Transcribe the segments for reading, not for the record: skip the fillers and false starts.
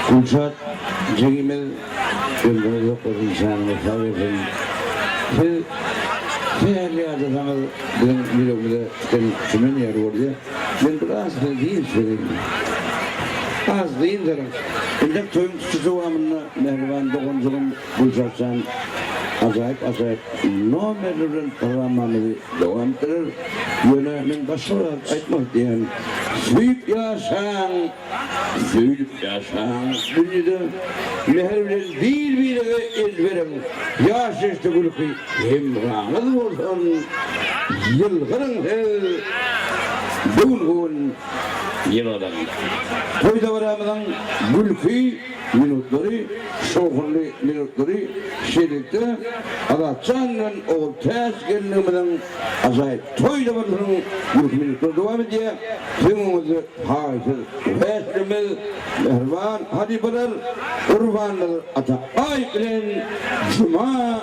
Kulçat Cegimel öldürü yok bir insanı sayesinde değerli adamlar bir ömrü kimin yer orada ben biraz da değil söyleyeyim az değil derim ben toyun tutucu amına mehriban doğumculuğum Kulçat'tan acayip nomerlerin programını devam ettirir yönemin başı olarak aytmak diyen Süyüp yaşan dünyada meherler bir el verim yaş işte gülkü hemranız olsun yılgırın bulgun yıladan toyda varamadan gülkü minutları şokunlu minutları şerikte Adatçan'ın o ters gelinimden acayip toyda varamadan gülkü minutları devam ediyor tümümüzü hazır veslimiz mehriban hadibeler kurbanlar ata ay bilen cuma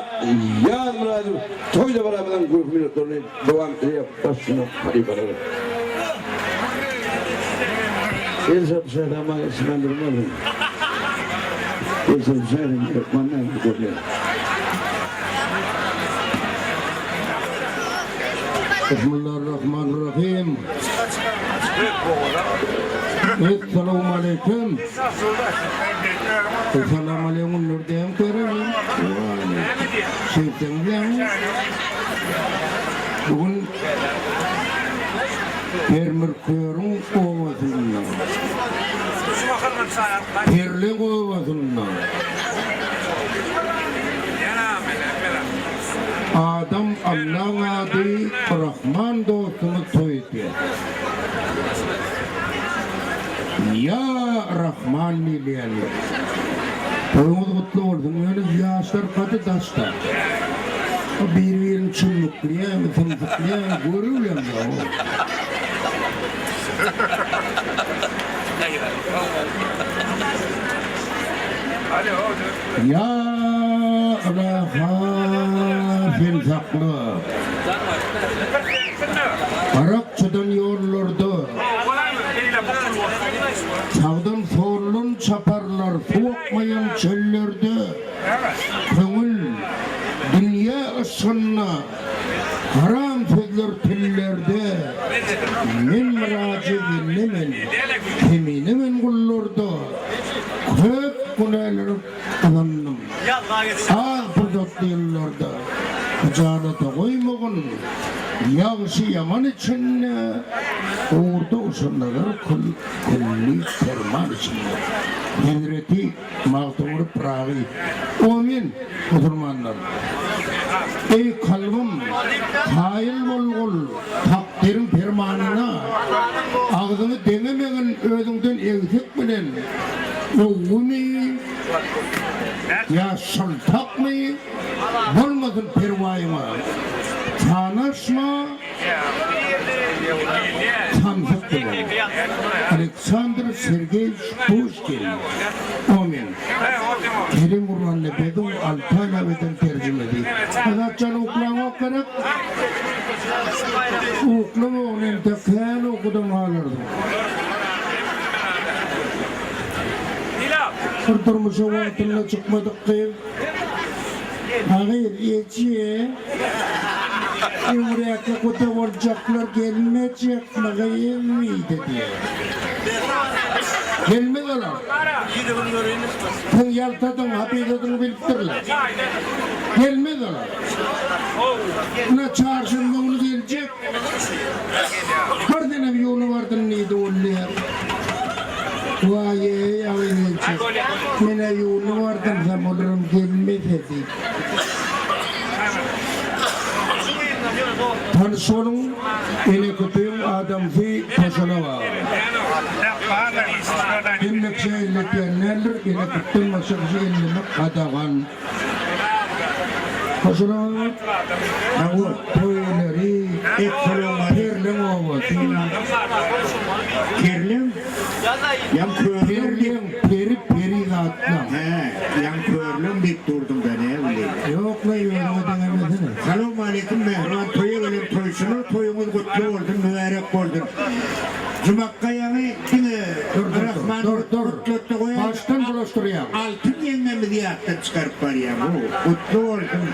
yarın toyda varamadan gülkü minutları devam ediyor başını hadibeler Elzap selam'a ismendirmedim. Elzap selam yapmanlar gidiyor. Bismillahirrahmanirrahim. Esselamu aleyküm. Esselamu aleyküm nurdayım kerem. Şeytanım. Bugün Permir kuyruğun kovasından Perli kovasından Adam Allah'ın adı Rahman dostunu toydu Ya Rahman milyani Toyumuz kutlu oldun yani yaşlar katı taşlar Birbirinin çınlıklayan, tımtıklayan görürler ya Ya Rahafil saklı Arapçadan yollardı Çağdan sorulun çaparlar Soğukmayan çöllerde Köngül dünya ışığına haram sözler tillerde men müraciatlemen keminemen kullarda köp günahları kazandım az fırsatlı yıllarda ticarete koymağın yağışı yaman içinde orada usundalar kulli terman içinde Hazreti Mağdur Prağı Amin Müslümanlar Ey kalbim hayal bolgul takdirin fermanına ağzını dememeğin özünden evsek bilen oğuni ya şaltak mı bolmasın pervayıma tanışma tanışık bilen Alexander Sergeyevich Pushkin Amin Kerim Urman'la Bedu Altayla Beden tercüme edildi. Azatçan oklama karak oklama onun tekhen okudum alırdım. Kurtulmuşa vaatınla çıkmadık ki hayır yetiye Yumriyakla kutu olacaklar gelmeyecek nagayım mıydı diye Gelmediler. Sen yaltadın, hakikatini bildirler. Gelmediler. Ne çarşında onu gelecek? Her tane bir yolu vardı neydi oluyor? Vay gelecek. Mene yolu vardı sen olurum gelmedi. Tanışalım, ele kötüyüm adam fi taşına var. Dinlik şeylik yerlerdir, ele kötüyüm maşak şeylik kadagan. Taşına var. Ağır toyları, perlim ovası. Perlim? Yam perlim, peri zatla. He, yan körlüm deyip durdum ben evli. Yok la öyle demedin. Selamun aleyküm mehruan toyu ölüm toyşunu toyumuz kutlu oldun mübarek oldun. Cumakkaya'nı ettini Rahman kutlu koyar. Baştan bulaştırıyor. Altın yengemizi yaktan çıkarıp var ya bu. Kutlu oldun.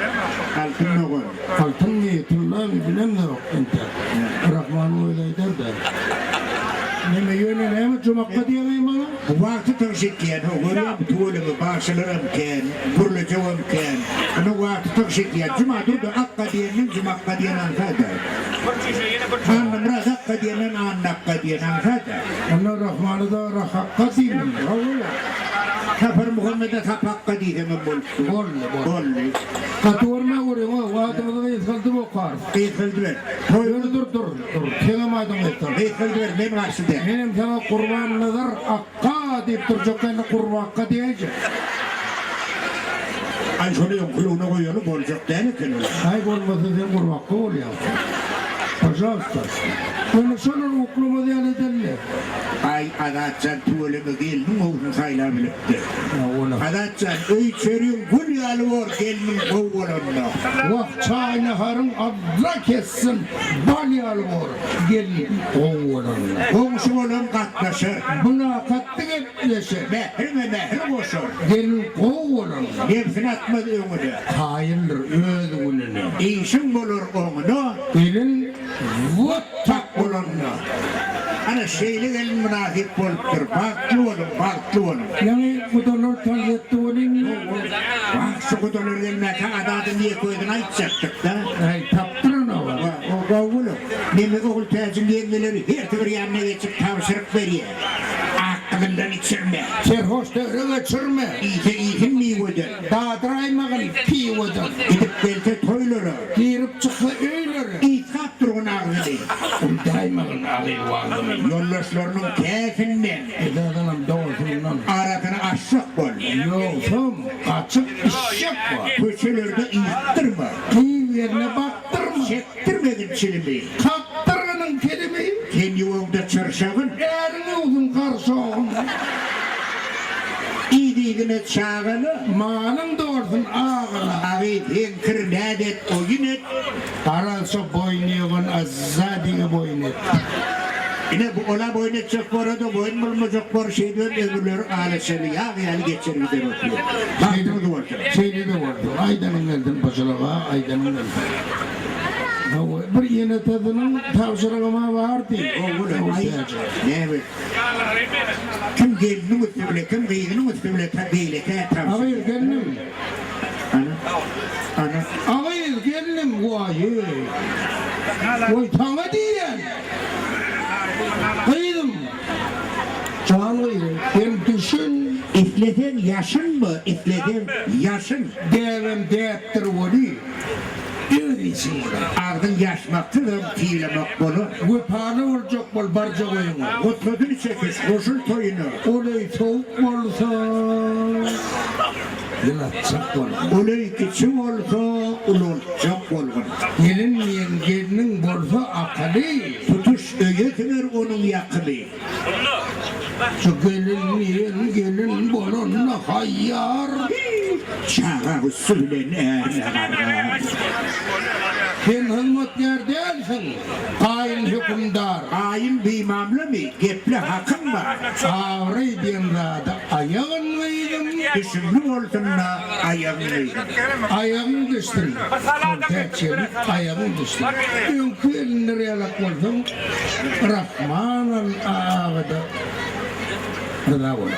Altın ne koy? Altın niyetullah bilem de yok ente. Rahman öyle der de. Neme yönü ne cumakka diyemeyim bana? Bu vakti tavşikleyen o görüyor bu tuğlumu bağışlarım ken, burlucağım ken. Onu vakti tavşikleyen cuma durdu akka diyenin cumakka diyen anfada. Annem raz akka diyenin annakka diyen anfada. Onlar Rahman'ı da rahakka değil mi? Oğlum. Tapar Muhammed'e tapakka diyenin bolsu. Bolli. Katı vuruyor ama vaatımda da yıkıldı bu kar. Kıyıkıldılar. Dur. Kememaydım ettim. Kıyıkıldılar ben karşıda. Benim sana kurban nazar akka deyip duracak yani kurbanka diyecek. Ay şunu yonkuluğuna koyuyor olacak değil mi? Ay olmasa sen kurbanka oluyor. Pожалуйста. Onu şunun okuluma diyen edenler. Ay adatsan tuğlumu geldim oğlum sayla bilipti. Ya oğlum. Adatsan öy çörüyüm gül yalı var gelmin kovulanına. Vah çayını harın abla kessin. Balyalı var. Gelin oğlanına. Komşu olan katlaşır. Buna kattık etleşe. Mehri boşur. Gelin oğlanına. Nefsini atmadı ömrü. Hayırdır öz gününe. İşin bulur onu. Gelin vuttak olanına. Ana şeyli gelin münafik boluptur. Baktlı olun. Yani bu dolar tanıyetti onun. Bak şu kudular gelmekte adadı niye koydun aytacaktık da. Ay taptırın o var. O kavulu. Nemi oğul tezin yengeleri her tür yanına geçip tavşırık veriyor. Aklından içirme. Serhoş devre geçirme. İyitin mi vurdu? Dağdıraymağın pi odur. Gidip belte toyları. Girip çıksa öyleri. İtkaptır onu ağzını. Daymağın ağır vazını. Yoldaşlarının keyfinden. Edadanım doğrusundan. Aratını aşık bol. Yoksum açık işek var. Köşelerde ittirme. Kıyım yerine baktırma. Çektirmedin çilimi. Kaptırının kelimeyi. Kendi yolda çarşavın. Erini uzun karşıağın. İyiliğine çağını. Malın doğrusun ağına. Ağabey kır nedet oyun et. Karalsa boynuyorsun azzadiye boyun et. Yine bu ola boyun edecek bu arada boyun bulmayacak bu şey diyor öbürleri ailesini ya yani geçer gider oturuyor. Baktığımız vardı. Şeyli de vardı. Aydanın geldin paşalığa, aydanın geldin. Bir yeni tadının tavşırığıma vardı. Oğlum ay ne evet. Kim gelini müstübüle kim gıyını müstübüle tabiyle Ağayır gelinim. Ana. Ağayır gelinim vayı. Vay tana diyen. Kıydım. Can kıydım. Ben düşün. İfleden yaşın mı? İfleden yaşın. Devem deyaptır voli. Öyleysin burada. Ardın yaşmaktır da fiilemek bunu. Ve pahalı olacak bol barca koyunu. Kutladın çekiş, koşul toyunu. Olay soğuk olsa. Yılatacak bol. Olay küçük olsa ululacak olgun. Gelin yengenin bolsa akalı. Tutuş öğütünür onun yakını. Şu gelin bolonla hayyar. Çağı sülen erler. Sen hırmat yer değilsin. Kain hükümdar. Hain bir imamlı mı? Gepli hakkın var. Ağrı dinlada ayağın mıydın? Düşünlü olsun da ayağını. Ayağın düştün. Tek çelik ayağın düştün. Çünkü elini reyalak oldum. Rahman'ın ağabeyde. Rıza olur.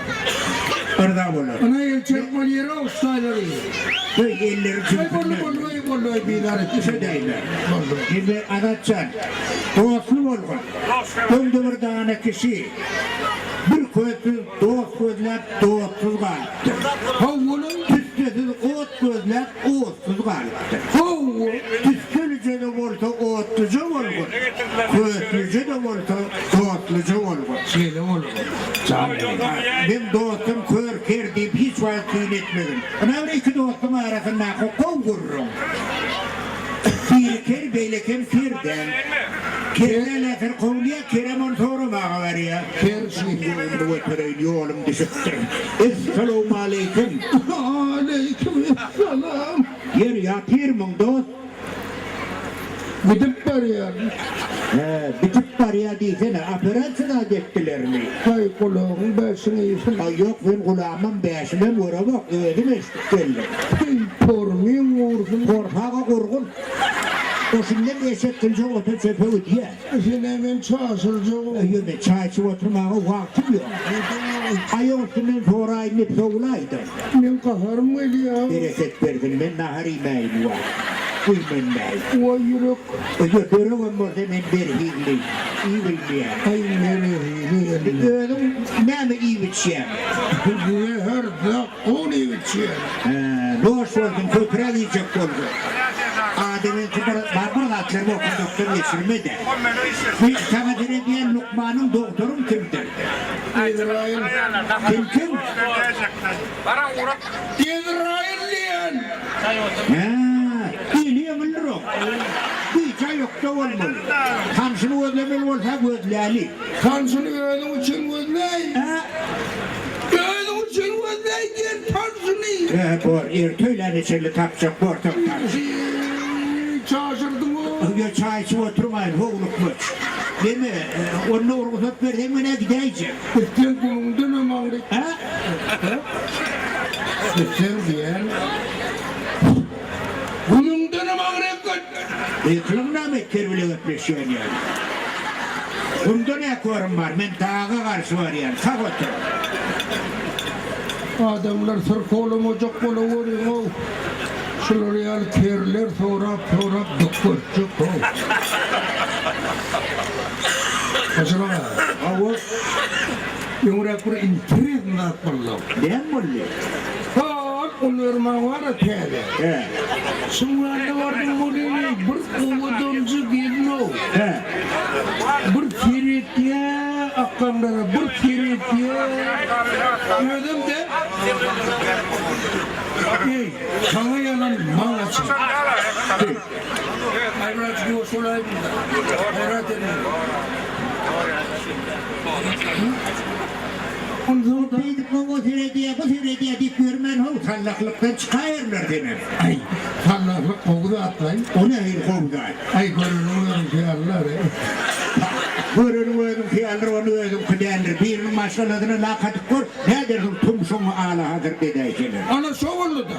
Orada bunu. Ana elçek bol yere ustayları. Böyle elleri Bolloy bir idare etti. Şey değiller. Şimdi anlatsan. Doğaslı olgun. Döndü tane kişi. Bir köyün doğuk gözler doğuksuz kalıptı. Havvulun Tüskesiz oğut gözler oğutsuz kalıptı. havvu. Tüskülüce de olsa oğutluca olgun. Köğütlüce de olsa doğutluca olgun. Şeyle olur. Ben dostum kör ker deyip hiç vakit etmedim. Ama öyle iki dostum arasında kokon vururum. Bir ker bey Eylekem kirden. Kirden efer kovliya kiremon soru bağa var ya. Kersi. Bu ötürüydü yolum düşüktür. Esselamu aleyküm. Aleykümselam. Yer yatır mı dost? Gidip var ya. Bitip var ya diysene, operasyona diktiler mi? Hay kulağın başını yesin. Ay yok ben kulağımın beşime vura bak, ödüm eşit geldi. Pormayın vursun. Korkağa korkun. O şimdi eşek kılca otur çöpe ödüye. Sen hemen çağıracağım. Yöme çayçı oturmağa vaktim yok. Ay olsunun sonra inip soğulaydım. Ben kaharım geliyor. Bereket verdin, ben nahar yemeğim var. Uymen bey. O yürük. Götürüm orada ben berhigli. İyi bilmeyen. Ay nereye Ödüm ne mi iyi bitşem? her dakika onu içiyor. Loş oldum, köpüre diyecek oldu. Adem'in barbar atları okuduktan geçirmedi. Bir takdir ediyen Lukman'ın doktorum kimdir? İsrail. Kim? İsrail diyen. İyiliğe bilir o. Bir çay yok da olmalı. Kamşını özlemeli olsa gözleyeli. Tansını gördüm için gözley. Gördüm için gözley diyen tansını. Bu ertöyler içerli tapacak portak. Şaşırdım o. Ya çayçı oturmayın, hoğluk mıç. Değil mi? Onunla urguzat verdiğim ne gideceğim. Sen kulun dönem ağrı. Sen diyen. Kulun dönem ağrı. Kılımda mı kervile öpleşiyor yani? Bunda ne korum var? Ben dağa karşı var yani. Sağ otur. Adamlar sır kolum ocak kolu vuruyor o. Şuraya terler sorap doktorcuk o. Başına bak. Avu. Yumra kur interes nakballo. Den bolli. Har onurma var tele. Şunlarda vardı modeli bir kovudumcu gelno. Bir kiretiye akkamlara bir kiretiye. Gördüm de. Ey, sana yalan mağaçı. Ayrat diyor şolay. Ayrat edin. Bu sirediye dik görmen o sallaklıktan çıkayırlar denir. Ay, sallaklık kovdu atlayın. O ne bir kovday? Ay görünüyorum ki Allah. Görün ödüm ki alır onu ödüm ki denir. Birinin maşaladığını lakatık kur. Ne dersin tüm sonu ağla hazır dedeyseler. Ana şovallı da.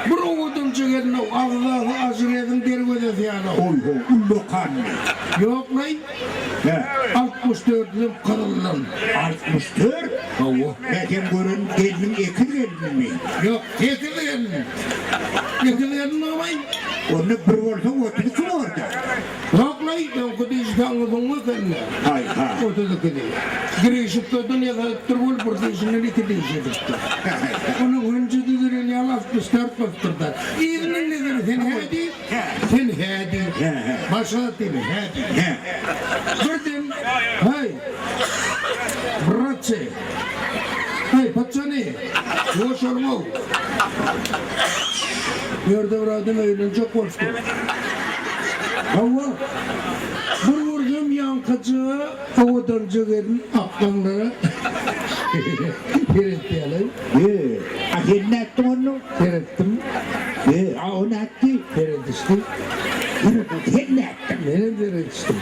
Bir oğudum çıkardın Allah'ı azredin dergöde fiyana. Oy ho, ullu kanlı. Yok lan. 64 yıl kırıldım. 64? Allah. Benim görün gelinin iki gelinin mi? Yok, yetileyen. Yetileyen olmayın. Onu bir olsa otudu kim orada? Yok lan, ben kudiş kanlıdın mı kendine? Ay ha. Otudu kudiş. Girişip de dünyada turgul pırdışını kudiş edipti. Onu önce düdürün yalaf kıstart bastırdılar. İğnenin nedir? Sen hadi. Sen hadi. Başla seni hadi. Gördüm. Hay. Bratçı. Hay patçanı. Boş olma. Gördüm radım eğlence koştu. Hava. Bir vurdum yankıcı. Kovudancı gelin aklımda. Terettiyelim. Ahin ne ettin onu? Terettim. O ne etti? Teretiştim. Ahin ne ettin? Benim teretiştim.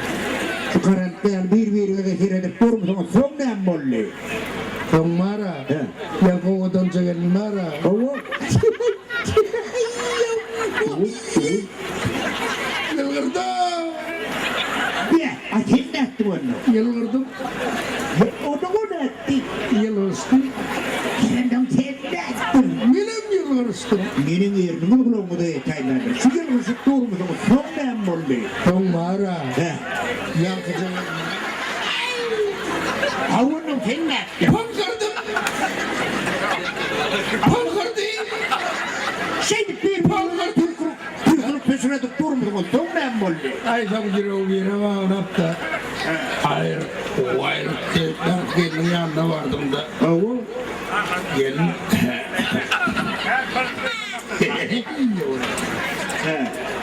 Şu karanlıkta bir seyredip durmuş son ne embolli? Mara. Ya kovudancı gelin mara. Hava. Yılgırdım. Ahin ne ettin onu? Yılgırdım. Onu ne etti? Yılgırdım. Kendim sen ne ettin? Benim yılgırdım. Benim yerimi kulağımı da yetaylardır. Şu yılgırdık durmuş son ne embolli? Mara. Yankıcı. Havunun sen ne ettin? Pankırdım. Pankırdım. Şimdi bir Türk'ün peşine de durmuş son ne embolli? Ay samcıra o yere bağlanıp da. Hayır. O hayır. Ben gelin yanına vardım da. Havu. Gelin.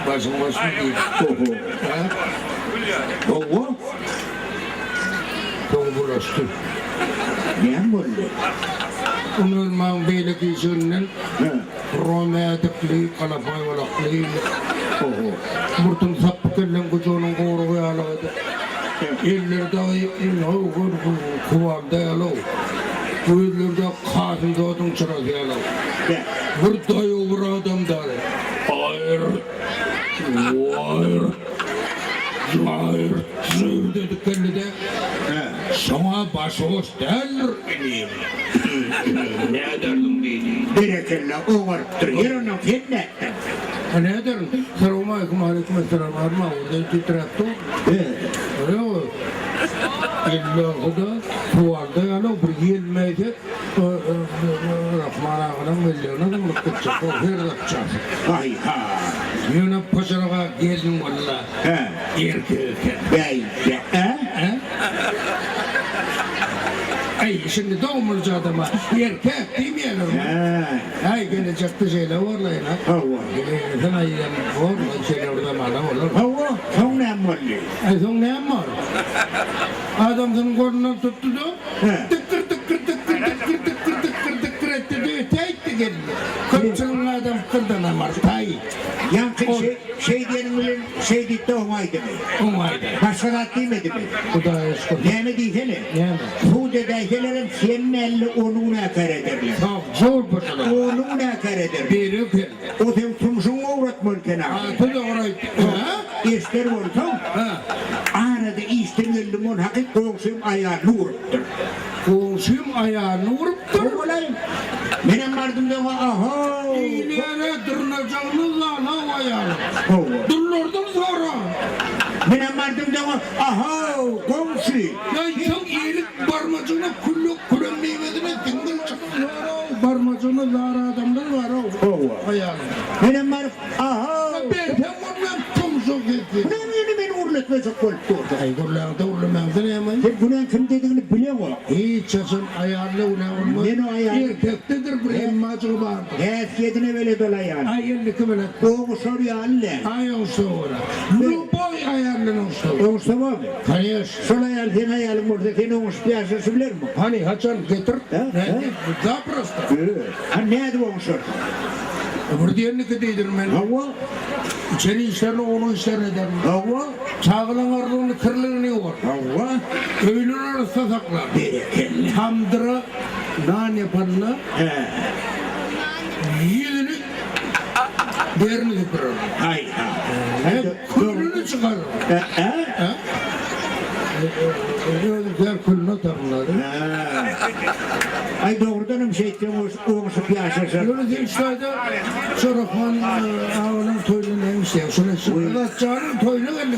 Başım değil. Oho. Ha? Oho. Çok bulaştı. Ne molle? Unulmağın beylik işinin Ha. Roma'ya tıklı, kalafay valaklı. Oho. Murtun sapı kellen kucuğunun koruğu yaladı. İllerde kuvalda yalav. Bu illerde kasım doğdun çırası yalav. Ya. Bir dayı bir adam da. Hayır. Hayır. Hayır. Zıv dedik kendine. Ha. Sana başhoş derler ineyim. Ne ederdim beni? Berekella o varıptır. Yarına fitnetten. Ne ederim? Selamünaleyküm, aleykümselam. Arma orada titretti. Öyle mi? İllahı da kuvalda yana bir gelmeydi. Rahman Ağa'nın milyonu da mırkıtacak. O her yapacak. Ay ha. Yine paşalığa geldim valla. Ha. Erkek. Bey. Ha. Ha? Ay şimdi doğumluca adama erkek demeyelim. Ha. Ay gelecekte şeyler var lan. Hava. Sen ayyan var lan şeyler orada mala olur. Hava. Son ne molle? Ay son ne var? Adam senin kolundan tuttu da He. tıkır tıkır tıkır tıkır tıkır tıkır tıkır etti diyor. Tekti geldi. Köpçülün adam kırdan amar tay. Yankı şey diyelim bilen şey ditti olmaydı mı? O mayda. Başka demedi mi? Bu da eşkol. Ne mi diyene? Yani. Bu dedeylerin senin elli onuna kar ederler. Çok zor başına. Onuna kar ederler. Biri geldi. O sen tumşun uğratmırken abi. Atı da orayı. Ha? İster olsam Ha. arada istemeyelim on hakik doğuşum ayağını vuruptur. Komşum ayağını vurup dur. Oğlayım. Benim ardımda aha. İğneye dırnacağını lana ayağını. Oğlum. Durlardan sonra. Benim ardımda aha komşu. Ya sen iyilik barmacığına kulluk kuran meyvedine tingil çıkıyor. Barmacığına zara adamlar var o. Oğlum. Ayağını. Benim var aha. Ben ondan komşu gitti. Beni uğurlatmayacak koltuğu. Ay kurlarda urlamamda ne yamayın? Sen bunun kim dediğini biliyor musun? Hiç sen ayağını ulan Ben o ayağını- erkektedir bu emmacığı vardı. Hep yedine böyle dolayar. Ay elli kımına. Oğu soruyor anne. Ay o sonra. Bu boy ayağının o sonra. Oğu sabah mı? Kayış. Sol ayağın sen ayağın orada senin oğu piyasası bilir mi? Hani haçan getir. Ha, Ne? ha. Daha prosto. Ne adı oğu sor? Öbür diğerini kıdıydır ben. Hava. Seni işlerini onu işlerini ederim. Hava. Çağılan arlığını kırlığını var. Hava. Öğünün arasında saklar. Bereketli. Tamdıra nan yapanla He. yedini değerini yıpırır. Hay ha. Hep kırlığını çıkarır. He. Ha? Öyle kuluna tarladı. Ay doğrudan bir şey ettim oğu piyasası. Öyle demişlerdi. Çorakman ağının toyunu neymiş ya. Şöyle Azatçı'nın toyunu geldi.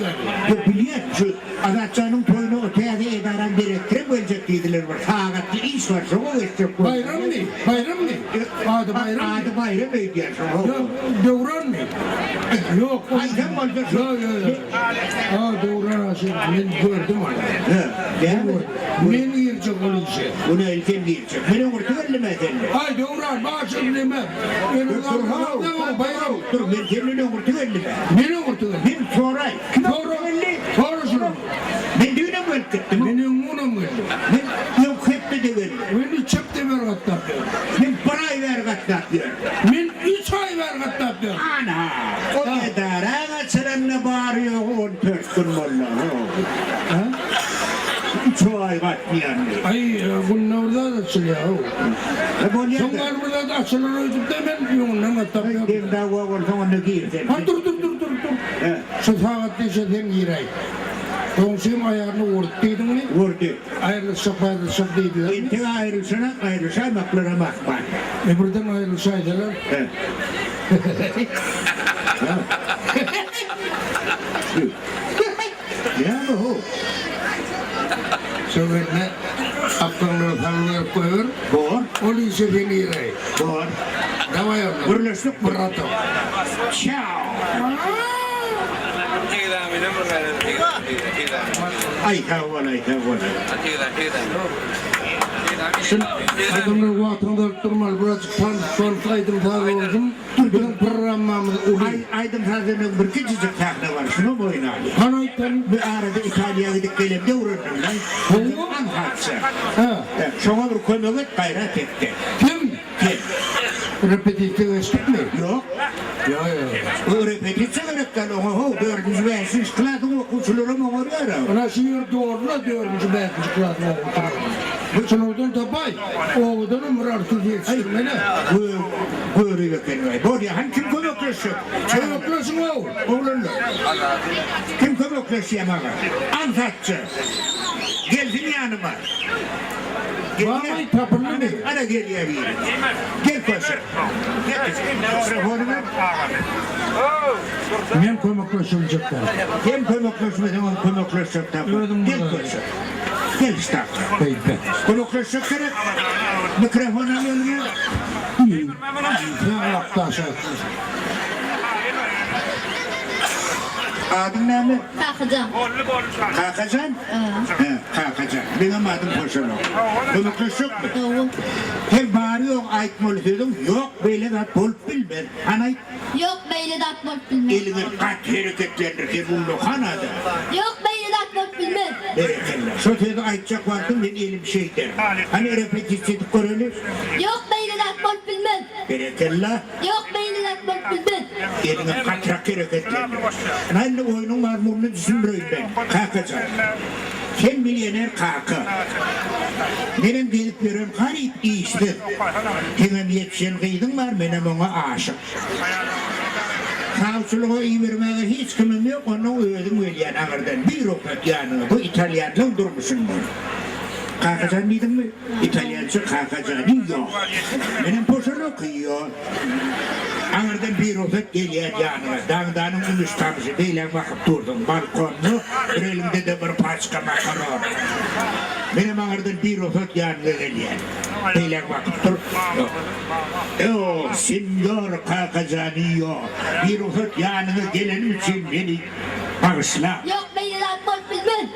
Bu biliyor musun? Azatçı'nın toyunu öteye de idaren direktire bölecek dediler var. Tağatlı iş var. Şovu geçecek. Bayram ne? Bayram ne? Adı bayram ne? Adı bayram ne diyor? Yok, devran ne? Yok. Ay sen olacaksın. Yok, yok. Aa, devran aşık. Ben gördüm onu. Değil mi? Ben yiyecek onu işe. Bunu elken diyecek. Beni orta verlemez elini. Ay devran, bağışım deme. Benim arkadaşım bayram. Dur ben kendini orta verlemez. Beni ortada. Ben soray. Doğru. Doğru şunu. Ben düğüne mi öldürdüm? Benim unum geldi. Ben yok hep de verdim. Beni çöpte ver hatta. Ben parayı ver katlat diyor. Ben 3 ay ver hatta. Ana. O kadar. Ağaç seninle bağırıyor 14 gün valla. Ha? 3 ay katlayan diyor. Ay bunun orada da açılıyor. Son Sonlar burada da açılır ödüm de ben yolundan atamıyorum. ben daha olsa onu giyirdim. Ha dur. He. Şu saatte şeyden giray. Komşum ayağını vurduydun mu? Vurdu. Ayrılsak değildiler. İnti ayrılsa maklara bakma. Buradan ayrılsaydılar. He. Ya bu. Sebenarnya aklını tanrı koyur. Bor. Onu ise beni giray. Bor. Davaya Birleştik mi? berato. Ciao. Tiga minum tiga. Ay kawal. Tiga. Adamlar vatanda durmalı birazcık tanıtaydım tabi oldum. Bizim programımız Aydın Hazır'ın bir küçücük sahne var. Şunu boyun Ali. Hanaytan Bir arada İtalya'ya gidip gelip de uğradım lan. Bunu anlatsın. Şuna bir konuğu gayret etti. kim? Kim? Repetitif eşlik mi? Yok. Ya. O repetisyonu öğretmen o 4. ve 5. klasın okuyucuları mı var ya? Ana şiir doğruna 4. 5. klasına oturuyor. Sen oradan tabay. Oğudan ömür artık yetiştirmene. Buyuruyor kendine. Borya han kim konuklaşıyor? Sen oklasın oğul. Oğlunla. Kim konuklaşıyor bana? Anlatçı. Geldin yanıma. Bağmayı tapırlı mı? Ana gel ya bir. Gel koşun. Gel. Mikrofonu ver. Ben koymaklaşılacaklar. Kim konuklaşmadan onu konuklaşacaklar. Gel koşun. Gel işte. Beybe. Konuklaşacaklar. Mikrofonu alıyorum. Sen Allah'ta aşağı. Adın ne mi? Kalkacağım. Kalkacan? Kalkacan. Benim adım Koşuluk. Konuklaşacak mı? Doğru. Hem bağırıyor aytmalı dedim. Yok böyle de bol bilmem. Anay Yok beyle datmak bilmem. elini kat hareketlendirirken bunu kanada. Yok beyle datmak bilmem. Berekeller. Sotede aytacak vardım ben elim şey derim. Hani repetisyonu korulur. Yok beyle datmak bilmem. Berekeller. Yok beyle datmak bilmem. Elini katrak hareketlendirir. Aynı oyunun marmurunu düşünürüm ben. Kalkacan. Sen milyoner kalkı. Benim gelip görüyorum garip işte. Hemen yetişen kıydın var benim ona aşık. Savcılığa iyi vermeye hiç kimim yok, onun öldüm öleyen ağırdan. Bir rokat yani, bu İtalyanla durmuşsun bunu. Kalkacan dedim mi? İtalyanca kalkacanı yok. Benim poşunu kıyıyor. Ağırdan bir rokat geliyor yanına. Dağdanın ümüş tamışı değil bakıp durdum. Balkonlu, elimde de bir paçka makaron. Benim ağırdan bir rokat yanına geliyor. Beyler bakıp dur. Yok, senyor kalkacanı yok. Bir rokat yanına gelenim için beni bağışla. Yok beyle datmak bilmem.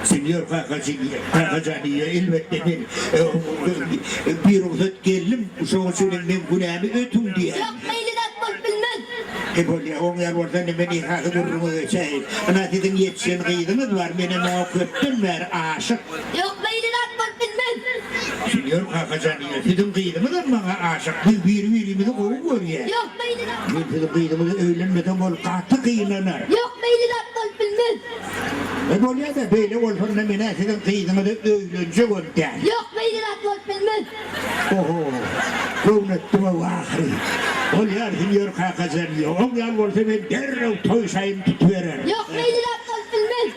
Senyor kalkacanı yok. Elbette ben bir rokat geldim. Sonra söyledim ben günahımı ötüm diye. Yok beyle datmak bilmem. Böyle onlar oradan hemen ihakı durumu şey. Ana dedim yetişen kıydınız var. Benim o köptün ver aşık. Yok beyle datmak bilmem. Senyor kalkacanı dedim kıydınız ama bana aşık. Bir birimi de koyun oraya. Yok beyle datmak. Dedim kıydınız öğlenmeden ol katı kıyınlanır. Yok beyle datmak bilmem. Böyle de böyle olsun da münaseden kıydınız öğlence oldu. Yok beyle datmak bilmem. Oho. Kuvvetli ve vahri. Ol yar senyor kalkacanı. On yal olsa ben derrev toysayım tutuverer. Yok beyle datmak bilmem.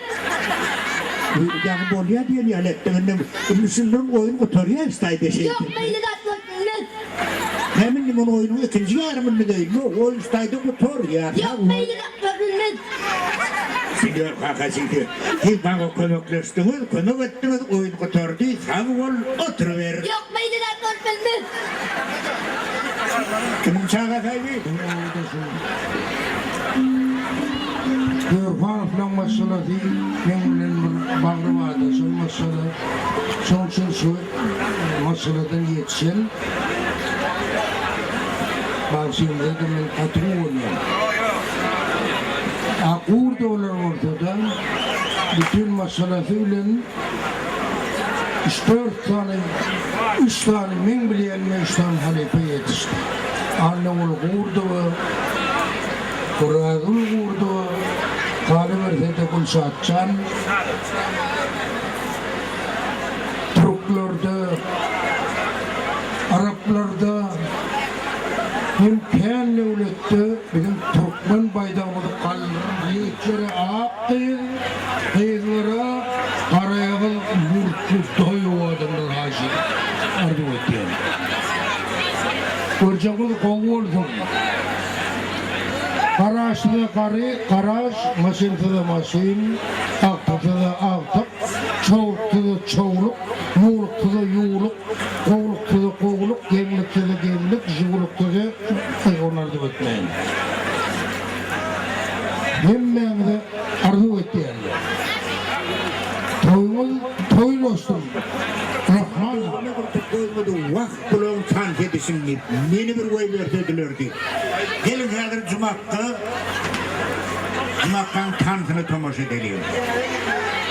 Yani bolya diye nihaletlerinde Müslüman oyun oturuyor istaydı şey. Yok beyle datmak bilmem. Hemen limon oyunun ikinci yarımını değil mi? O istaydı otur ya. Yok beyle datmak bilmem. Senyor kakasıydı. Siz bana konuklaştınız, konuk ettiniz, oyun oturdu. Sağ ol, oturuver. Yok beyle datmak bilmem. Kimin çağa sahibi? Görfan falan masala değil. Memnunun bağrı vardı. Son masala. Son şu masaladan yetişen. Bazılarında da ben katımı oynuyorum. Akur da olur ortada. Bütün masalasıyla 3 tane men bileyenle 3 tane halife yetişti. Arnavul kurdu, Kuradul kurdu, Kaliver'de Kulşatçan, Türklerde, Araplarda, hem kendi ületti, bizim Türkmen baydağımızı kaldırın, yiğitlere ağap kıyızlara, karayağıl murtlu doyu adamlar haşi, ardu etti. Göreceğimiz kovu olsun. Karaş'ta karaş, masin'da masin, aktıda da aktık, çoğulukta da çoğuluk, yoğulukta da yoğuluk, kovulukta da kovuluk, gemlikte de gemlik, jigulukta da onları da bitmeyin. Hemen de arzu etti yani. Toyun olsun. Rahman. kulağın tan edisin deyip, meni bir oy verdilerdi. Gelin hazır Cumakka tansını tomoş edelim.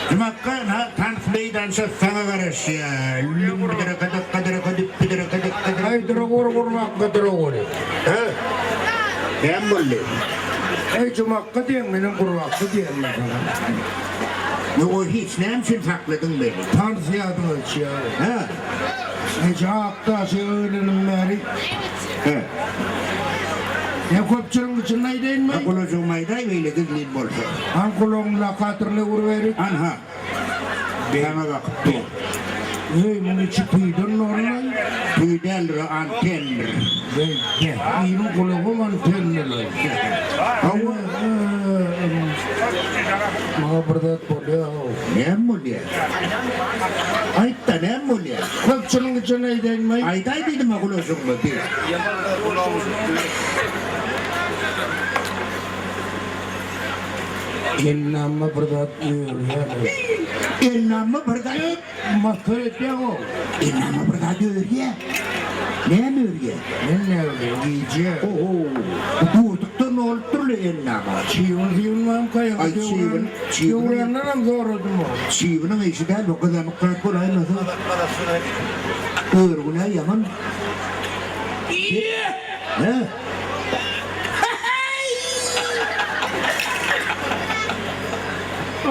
Cumakka tans meydansa sana karış ya. Lümbüdere kadık kadık kadık kadık kadık kadık. Ay dragor vurmak dragor. Ha? Ben buldum. Ay cumakka diyen benim kurvakka diyen mesela. O hiç ne için sakladın beni? Tansiyadın aç ya. Ha? Hiç hakta şey öğlenim beri. Ha? Ne köpçülün içinde değil mi? Akulucuğum ayday böyle gizliyim bolsa. Ankulonla katırlı vuruveri. Anha. Bana bak. Hey bunu içi tüydün normal. Tüydelri antenri. İyinin kulağı mantenli. Hava. Mahabradat bolya. Ne mulya? Aytta ne mulya? Köpçülün içinde değil mi? Ayday dedim akulucuğum bu diye. İnna mahabradat diyor ya. İnnamı burada yok. Mahtar etmiyor o. İnnamı burada diyor ya. Ne mi ya? Ne öyle giyeceğim. Oho. Durdukta ne olur innamı? Çiğun var mı kaya? Ay, çiğun. Çiğunlarla mı zor oldu mu? Çiğinin işi değil o kadar mıkrat kolay nasıl? Örgüne yaman. Ne?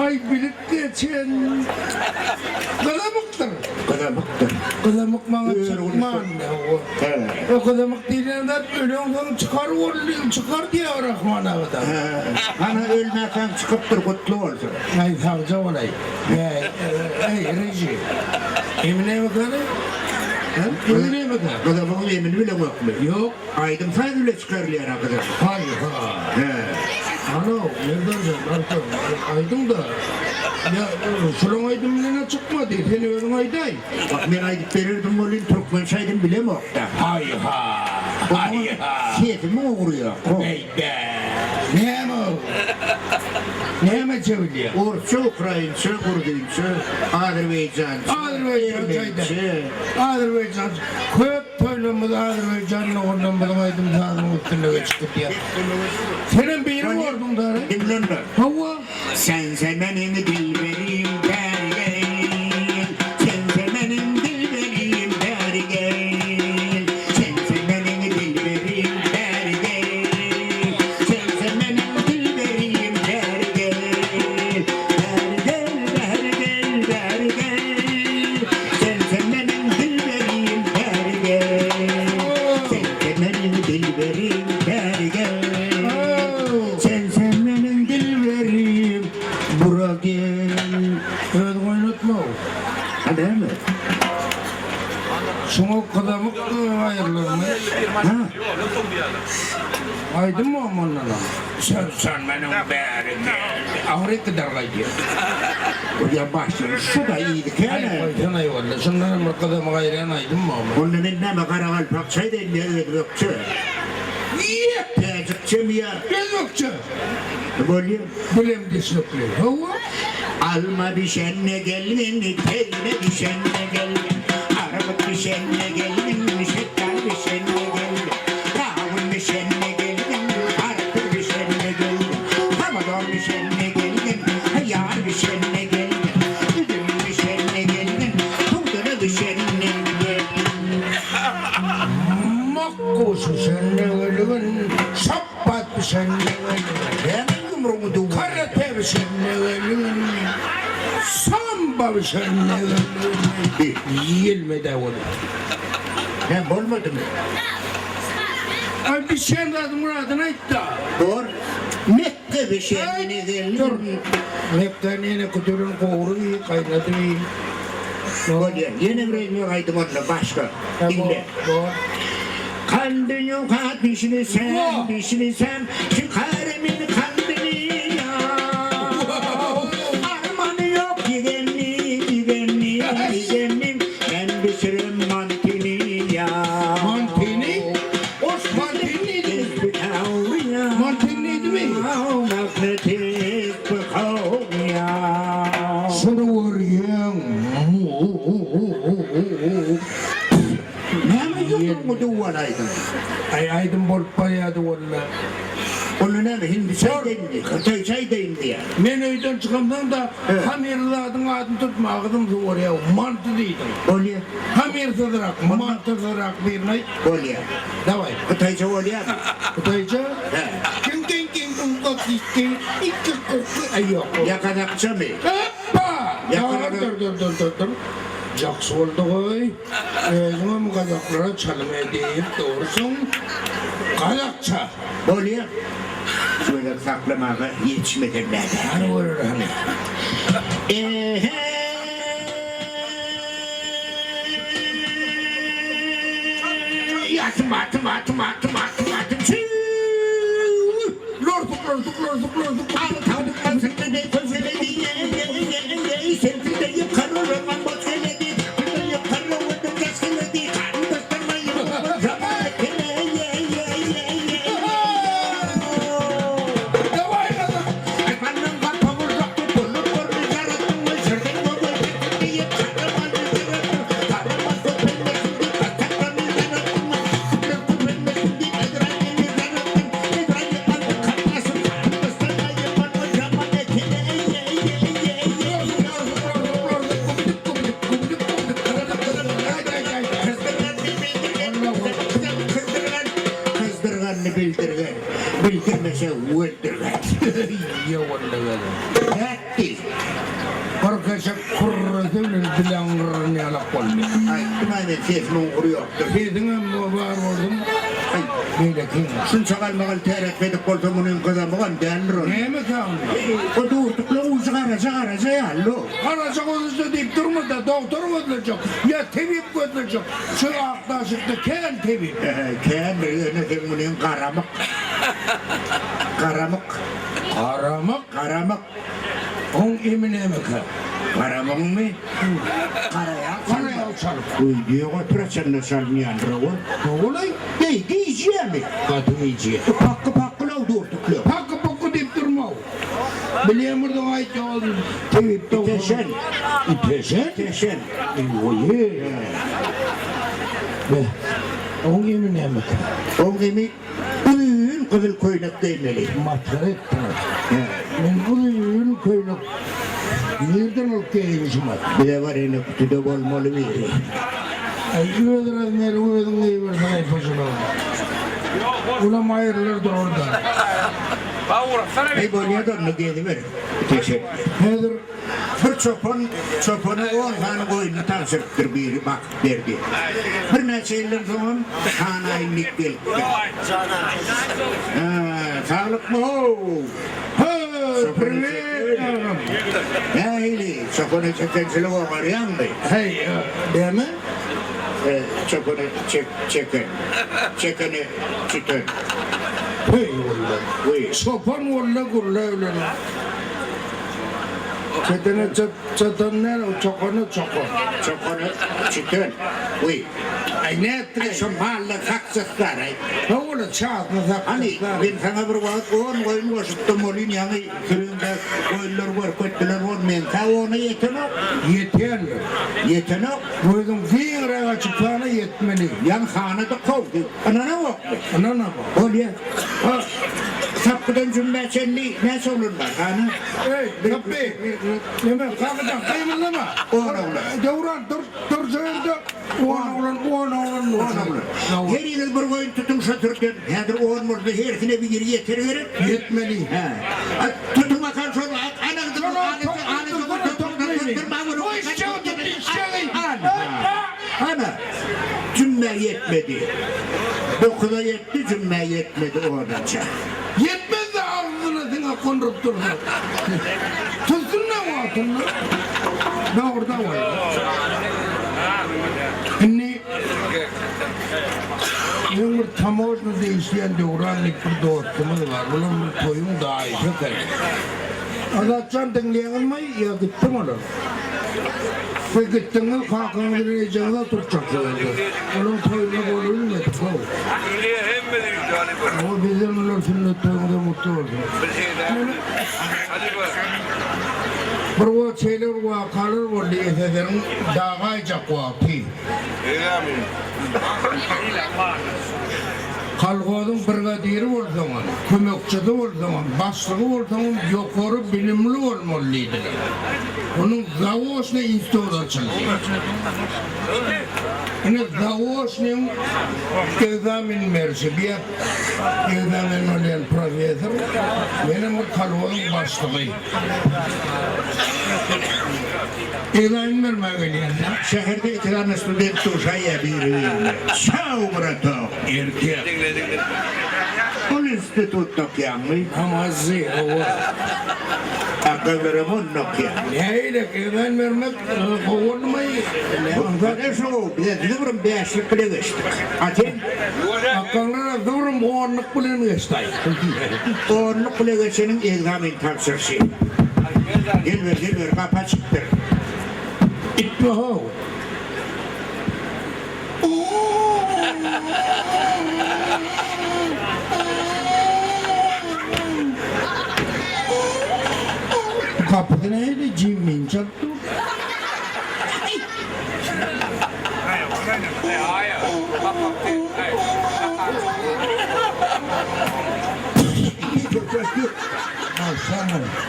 Ay bilip geçen. Kılamıktır. Kadar mıktır. Kılamık bana Öyle çıkman ne o. Evet. O kılamık diyenden ölüyorsan çıkar oğlum çıkar diye Rahman ağadan. Hani ölmekten çıkıp dur kutlu olsun. Ay savcı olay. Ay reji. Emine bakalım. Emine bakalım. Kadar emin bile yok mu? Yok. Aydın sen bile çıkarlıyor arkadaş. Hayır ha. Ano, nereden sen? Aydın da. Ya, şuran aydın bile çıkmadı. Seni ölüm ayday. Bak ben aydık verirdim olun Türkmen saydım bile mi okta? Hay ha. Hay ha. Siyetimi uğruyor. Neyde? Ne mi o? Ne mi çeviriyor? Urçu, Ukrayinçi, Kurdinçi, Azerbaycançı, Azerbaycan. Köp toylumuz Azerbaycan'la oradan aydım dağının üstüne geçtik ya. Senin beynin vardın da. Dinlenme. Hava. Sen benim dilberim dergel. Sen benim dilberim dergel. Sen benim dilberim dergel. Sen benim dilberim dergel. Dergel, dergel, dergel. Sen benim dilberim dergel. Sen benim dilberim dergel. Sen benim dilberim bura gel. Evet oynatma o. Ha değil mi? Şunu kıdamık ayırlar mı? Ha? Aydın mı amanla? Sen benim beri gel. Ahret kadar gidiyor. Oraya başlıyor. Şu da iyiydi Ay yani. koydan ayvallah. Şundan bir kıdamık ayıran aydın mı aman? Onun ne karaval pakçaydı ne ödükçü. Niye? Tecikçi mi ya? Ne yokça? Böyle Bilem deşnoklu. Hava. alma düşenle gelin, teyne düşenle gelin. Arabak düşenle gelin, şeker düşenle gelin. Kavun düşenle gelin, artık düşenle gelin. Hamador düşenle gelin, yar düşenle gelin. Üzüm düşenle gelin, tuğdana düşenle gelin. Makkusu senle ölümün. Şappat senle ölümün. Hemen yumruğumu duvar. Karate senle ölümün. Samba senle ölümün. Yiyilmede olur. Ben bolmadım. Ay bir sen de muradına itti. Doğru. Mekke düşenle Dur. gelin. Mektanine kuturun koğuru kaynadı. Böyle yeni bir reymi kaydım onunla başka. Dinle. Kandın yok ha dişini sen, dişini sen. Çıkarımın kandını ya. Armanı yok gidenli, gidenli, gidenli. Ben düşürüm mantini ya. Mantini? Mantini? Mantini mi? Magnetik bir kol ya. Şunu vur ya. Ne Aydın bolup bayadı valla. Onun ne hindi çay deyindi. Kıtay çay deyindi ya. Men öyden çıkamdan da Hamirladın adını tutma ağzım oraya mantı deydim. Olya. Hamir sıdırak, mantı sıdırak bir nay. Olya. Davay. Kıtay çay olya mı? Kutayca. He. Kim unga gitti. İki koku. Ay yok. Yakadakça mı? Hoppa. Dur. Jaksı oldu koy. Özüme kazaklara çalım edeyim doğrusun. Kazakça. Olya. Şöyle saklamaya yetişmediler. Hani vurur hani. Yatım. Lorduk. Bildirmese öldürler. Ya vallahi. Hadi. Arkadaşlar kurrasının bilangırını yalak oldu. Ay, kınayla sesmin vuruyordur. Kedine var oldum. Ay, Böyle kim? şun çakal makal terek edip koltuğunun kazanmağın denir onu. Ne mi kaldı? O doğurtukla uzağaraca yallo. Aracak olursa deyip durma da doktor mu edilecek? Ya tebip mi edilecek? Şu aktaşıkta kel tebip. Kendi yönetim bunun karamak. Aramak. On emine mi kal? Karamak mı? Karaya. Karaya uçalım. Uy diyor operasyonda salmayan ravu. Ne olay? Diyeceğim mi? Kadın iyice. Pakkı lav doğurtukla. Hakkı deyip durma. Bileyim buradan ait oldu. Tebip de İteşen. İteşen? Oye. Be. On emine mi kal? O gemi uyuyun kızıl koynak değmeli. Matara ettim. Ben uzun köylük. Nereden alıp gelmişim at? Bir de var yine kutuda olmalı bir. Ay üyedir azmer, üyedir neyi versen ayfasını aldı. Ulan ayırılırdır orada. Hey bolya da ne dedi ver. Teşekkür. Nedir? Bir çopanı 10 tane koyunu tansırttır biri bak verdi. Bir neçe yıldan sonra tane ayınlık geldi. Sağlık mı o? Privet. Ya hili, çopanı çekensili var yandı. Hey, değil mi? Çopanı çekeni çıtır. Hey valla. Sopan valla kurla öyle. Çetene çetenler, çokanı çokon. Çopanı çıtır. Uy. Ay ne ettin? Ay şu mahalle taksızlar ay. Ne olur çağatma Hani sakmışlar. ben sana bir vaat oyun başıttım olun yani kırında oyunlar var, kötüler var. Men ta onu yetenek. Yeterli. Koydum bir ara açıp sana yetmeli. Yan hanı da kovdu. Anana vakti. Anana bak. Olya. Sapkıdan cümle çelli ne sorunlar hanı? Hey, kapı. Yeme, kalkacağım, kıyımlama. Devran, dur şöyle. Her yıl bir koyun tutun şatırken. Nedir oğun burada herifine bir geri yetirir. Yetmeli. Tutun bakan sonra anakta Ana cümle yetmedi. 9'a yetti cümle yetmedi oradanca. Yetmez de ağzına sana kondurup durma. Tutsun ne var atınla? Ne orada var? Şimdi Yumur tamoşnu değişleyen devranlık bir dostumuz var. Bunun bir toyum daha iyi. Azatcan dinleyemeyi ya gittim olur. Ve gittiğinde kalkanı gireceğinde tutacaksınız. Onun toyunu bolunu ne tutar? O bizim olur sünnetlerinde mutlu olsun. Bir o şeyler vakalar var diye seslerin dağayacak vakti. Kalgodun brigadiri bolsaňam, kömekçisi bolsaňam, başlygy bolsaňam ýokary bilimli bolmalydylar. Onun Zawoşny institut açyldy. Ine Zawoşnyň egzamin mersi bir egzamin bolan profesor, benim kalgodun başlygy. Egzamin vermegeliň. Şehirde 2 tane student tuşaya biri. Çau brato. Erkek. O institut nokyanlı. Namazı o. Akıllarımın nokyanlı. Neyle egzamin vermek kovulmayı. Ben şu bir durum beşlik bile geçtik. Aten Akıllara durum onluk bilen geçti. onluk bile geçenin egzamin tavsırsı. Gel ver kapa çıktır. İttihav. Kapıda neydi? Cimmin çattı.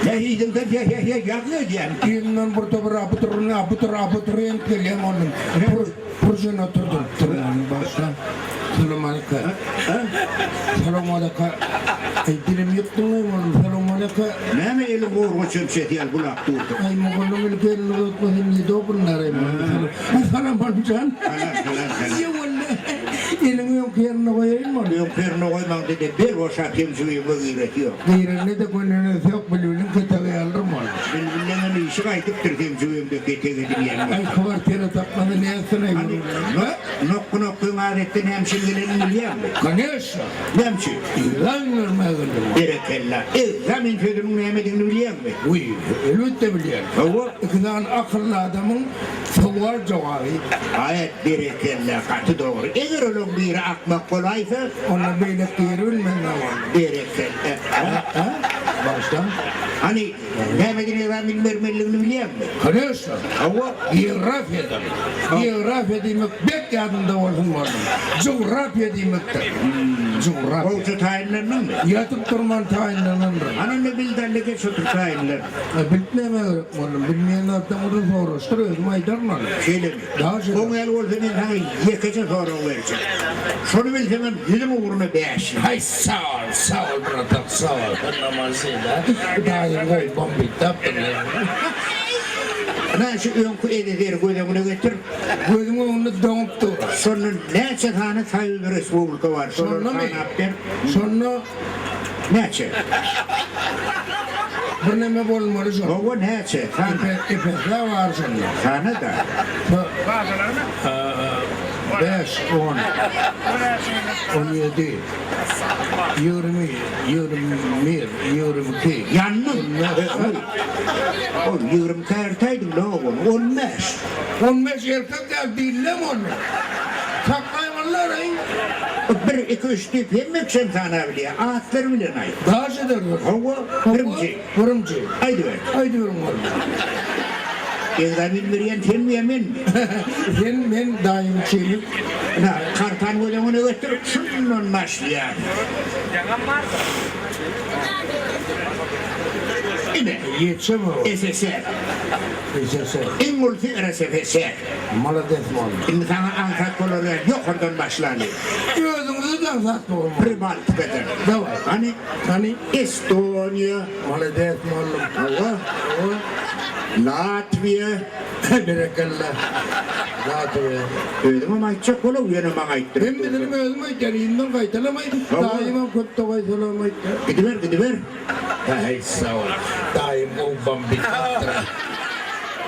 Ya idin de ya yaklı diyen. Kimden burada bir apıtırın kelem onun. Projen oturdum. Tırmanı başla. Selamünaleyküm. Selamünaleyküm. Dilim yıktın mı oğlum? Selamünaleyküm. Ne mi eli vurma çöpçetiyel bulak durdu. Ay muğulun ilkerini unutmadım. Yedi bunlar eyvallah. Selamünaleyküm. Yavalle. Elini yok yerine koyayım mı? Yok perine koymam dedi. Bir boşa temsuyu bu üretiyor. Gayrı de koyunuz yok bilbilin kıtayı alırım onu. Bilbilenin işi kaydıktır temsuyum da getegedim yani. Ay kıvartiyana takmadı ne yapsın eyvallah. Nokku adetten hemşirgelerini biliyor musun? Ganesha. Hemşir. İlan vermeye geldim. Berekella. Zamin sözünün Mehmet'ini biliyor musun? Uy, elbette biliyorum. Hava. İkiden akıllı adamın savar cevabı. Ayet berekella katı doğru. Eğer onun biri akmak kolaysa Ona böyle kıyırılmaz ama. berekella. Ha? Baştan. Hani Mehmet'in Zamin mermerliğini biliyor musun? Ganesha. Hava. Geografyadan. Geografya demek bek yadında olsun vardım. Coğrafya demektir. Coğrafya. Olsa tayinlerinin mi? Yatıp durman tayinlenendir. Ananı bildirlik şu tayinler. Bilmeme öğretmenim. Bilmeyen adamı da soruşturuyoruz. Maydarlar. Şeyle mi? Daha şey. O el olsa ben sana yekece sonra verecek. Şunu bilsem ben yüzüm uğruna beş. Hay sağ ol brother, sağ ol. Namazıyla. Daim koy bombi taptın. Ana şu önkü ededir gözümüne getir. Gözümü onu donup dur. Sonra neçe tane sayılı bir respublika var. Sonra mı? kanapter. Sonra Neçe? bir neme bolmalı sonra. O neçe? Tane. İpekler var sonra. Tane da. 5, 10, 17, 20, 21, 22. Yanlın. O 20 kartaydın ne oğlum? 15. 15 erkek geldi dillem onu. Saklaymanlar ay. Bir iki üç tip yemek sen tane biliyor. Ağıtları bile nay. Daha şey derler. Hava. Kırmızı. Kırımcı. Haydi ver. Haydi verin oğlum. Egzamin veriyen sen mi yemin mi? Ben daim çelik. Na, kartan gözümüne götürüp şundan başlıyor. Yine Yetse mi o? SSR. Yetse. İngilizce RSFSR. Maladet mi oldu? Şimdi sana Ankara kolonel yok oradan başlanıyor. Gözünüzü de satma olma. Pribaltika'dan. Ne var? Hani Estonya, Maladet mi oldu? Allah, Latvia. Berekallah. Zaten ya. Öyle ama açacak ola uyanıma ayıttır. Ben bilirim özüme geleyimden kaytalamaydı. Daima kötü kaytalamaydı. Gidiver. Hay sağ ol. Daim o bambi tattıra.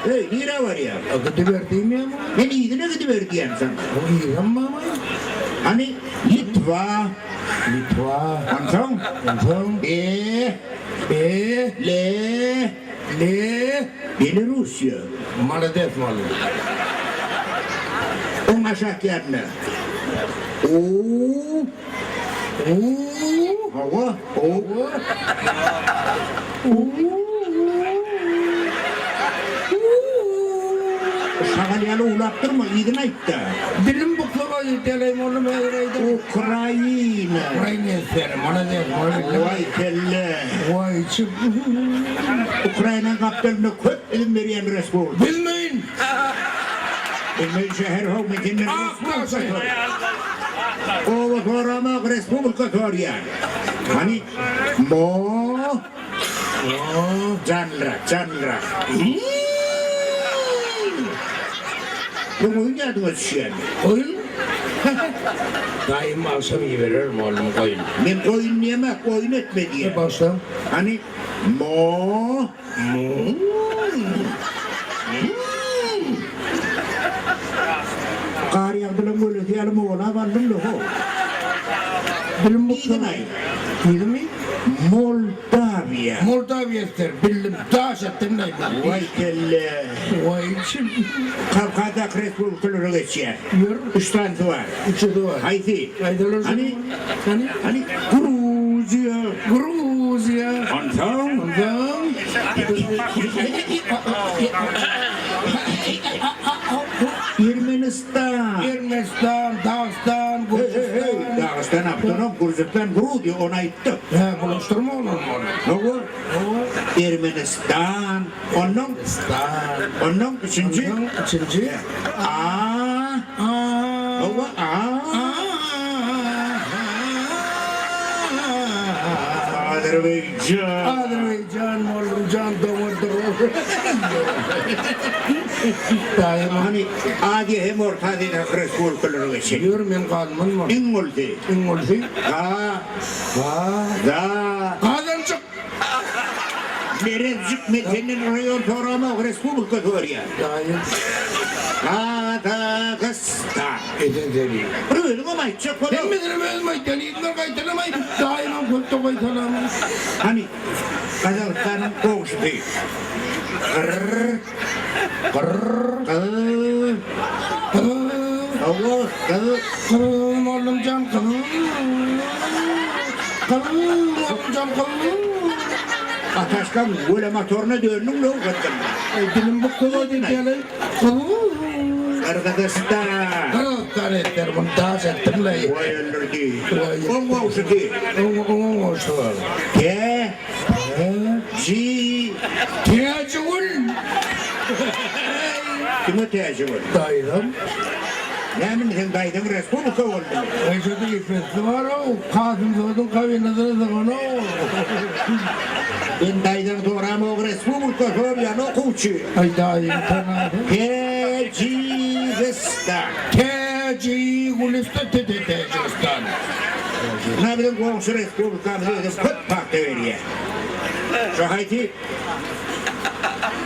Hey, nira var ya. Akıtı verdiğim ya mı? Ben iyiliğine gidiver diyem sana. O iyi ama ama. Hani Litva, Litva. Anton, Anton. Le, Belarusya. Maladet mi oldu? On aşağı yerine. Oo, hava, Şagal Ukraynalı ulaptırma, idin aytta. Dilim buklama yeteleyim onu meyreydim. Ukrayna. Ukrayna eserim, ona değil, ona Vay kelle. Vay çıp. Ukrayna kaptanını köp ilim veriyen Respublika. Bilmeyin. Bilmeyin şehir hükümetinin Aktaş'ı. Ova toramak Respublika toriyan. Hani mo canra. Bu oyun yadınız şişen. Oyun. Daim akşam iyi veririm oğlum oyun. Ben oyun yemek, oyun etme diye. Başla. Hani mo Kar yağdılan böyle diyelim oğlan vardım da o. Dilim İdin buklama. ay. Bildim mi? Moldavya. Moldavya eser, bildim. Taş ettim neydi? Vay kelle. Vay çıp. Kavkadak Respublikaları geçiyor. Yürü. 3 tane var. İçi duvar. Haydi. Aydalar Hani Gruzya. Gruzya. Antam. Adam. Ermenistan. Ermenistan, Dağıstan, Gürcistan. Dağıstan, Abdonum, Gürcistan, Gruzya ona itti. He, buluşturma onu. Ne var? Ermenistan. Onun üçüncü. Üçüncü. Ne var? Azerbaycan. Azerbaycan, oğlum, can doğurdu. Daima. Hani adi hem orta dine Respublikaları geçiyor. Diyorum ben kalmın mı? İngilizce. İngilizce. Da. Kazan çık. Nerezcik metenin rayon torama Respublika Toriya. Daim. Kazakhstan. Edin. Rüyün ama çok kolay. Ben bilirim ezmeyi, denizler kaytılamayı. Daima kötü kaytılamayı. Hani Kazakhstan'ın komşu değil. Allah Kılım oğlum can kılım. Kılım oğlum can kılım. Ataşkan böyle motoruna dönün ne uzattın? Dilim bu kılı diyelim. Kılım. Kırgızistan. Kırıklar etler bunu daha settim la. Vay öldürdü. On komşu değil. Onun olsun. Ke. Ji. Tiyacıgül. Kime teyze var? Dayıdım. Ne min sen daydın Respublika oldu. Eşodu ifetli var o. Kasım doğdun kavinadır zaman o. Ben daydın doğram o Respublika Toriyan o kuçu. Ay dayım tanıdım. Kecikistan. Teci Gülistan Tecikistan. Ne bileyim komşu Respublikamızı ödüm pıt paktı veriyor. Şu hayti.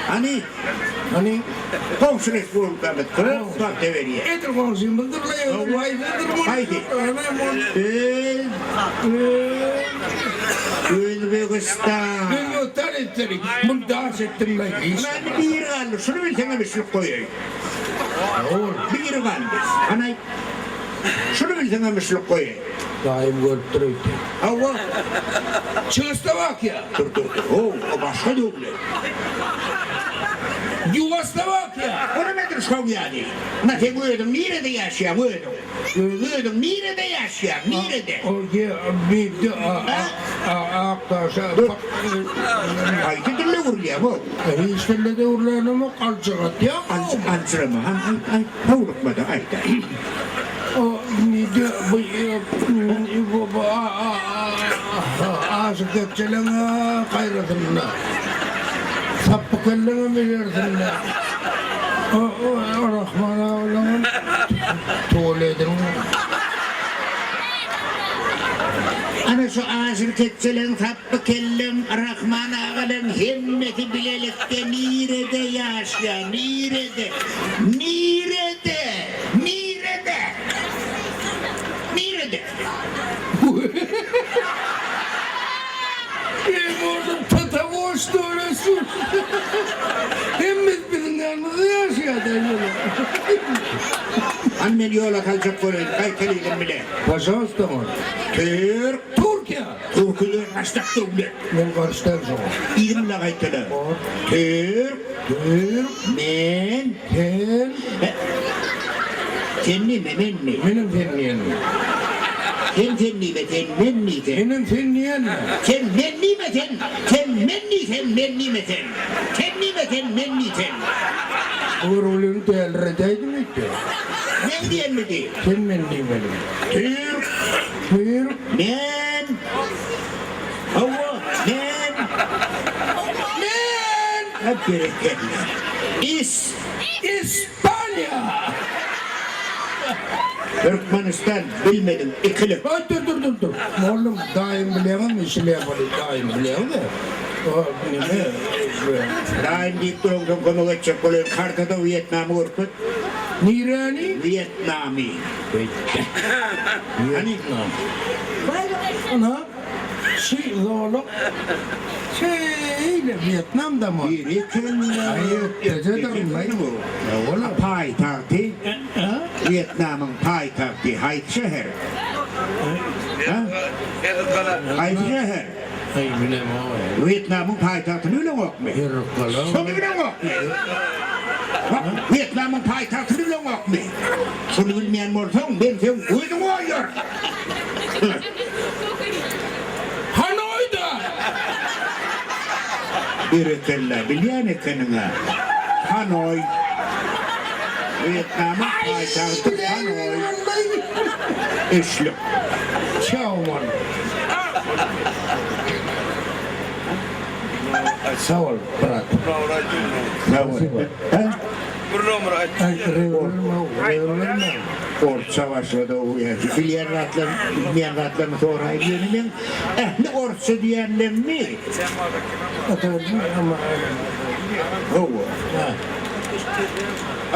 Hani komşu Respublikamız pıt paktı veriyor. Edir konuşayım bıldır la. Vay nedir bu? Haydi. Özbekistan. Ben yotar ettirik. Bunu daha settim la. Ben bir yeri kaldı. Şunu bir sana bir şey koyayım. Bir yeri kaldı. Anay. Şunu bir sana bir şey koyayım. Daim götürüyor. Hava. Çekoslovakya. Dur. O başka duble. Yugoslavakya. Ona nedir şov yani? Nasıl gördüm? Nerede yaşayan gördüm? Gördüm. Nerede yaşayan? Nerede? O ki bir de aktaşa. Haydi dille vuruyor bu. İşte de urlarına mı kalçakat ya? Antrenman. Ay. Pavlukmadı. Haydi. O bir de bu aşık etçelene kayratınla. Sapı kellene bilirsinle. O Rahman'a olan tuvaletini. Ana şu ağzını keçelen tappı kellem Rahman ağalen himmeti bilelikte nirede yaşya nirede Benim oğlum tatavoş doğrusu. Hem biz bizim yanımızda yaşıyor derler. Annen yola kalacak böyle kayıtlarıyla bile Paşa usta mı? Türk Tur Türkiye. Türküler kaçtak devlet. Ben karıştırdım sana. İlimle kayıtlı. Türk, men, Sen, tenni mi menni? benim tenniyen. Ten tenni mi ten menni ten? Benim tenniyen. Ten menni mi ten? Ten menni ten menni mi ten? Tenni mi ten menni ten? Uğurluğunu değerlendirdin mi ki? Ne diyen mi di? Sen menni benim. Türk, Türk, men, hava, men, men, hep gerekirler. İspanya. Türkmenistan bilmedim ikili. Ay dur. Oğlum daim bilemem, işini yapalım daim bilemem de. O ne? Daim deyip durumdan konu geçecek oluyor. Kartada Vietnam'ı orkut. Nirani? Vietnami. Hani? Ana, şey zorluk. Şeyle Vietnam'da mı? Biri kelle. Hayır, tezeden mi? Ola payitahtı. Vietnam'ın payitahtı. Hayt şehir. Hayt şehir. Ay bilemem o. Vietnam'ın payitahtını öyle okmuyor. Yırıkkalı. Sonra bile okmuyor. Vietnam'ın payitahtını bile okmuyor. Bunu bilmeyen olsan ben sen uydum oluyor. Hanoi'da. Biri kelle biliyor kendine. Hanoi. Vietnam'ın payitahtı Hanoi. İşlik. Çavuman. Sağ ol, bırak. Ay, revolme. Orta savaşlarda o yani. Bilmeyen rahatlarını sonra ediyorum. Ne orta diyenler mi? Atıldım ama... O.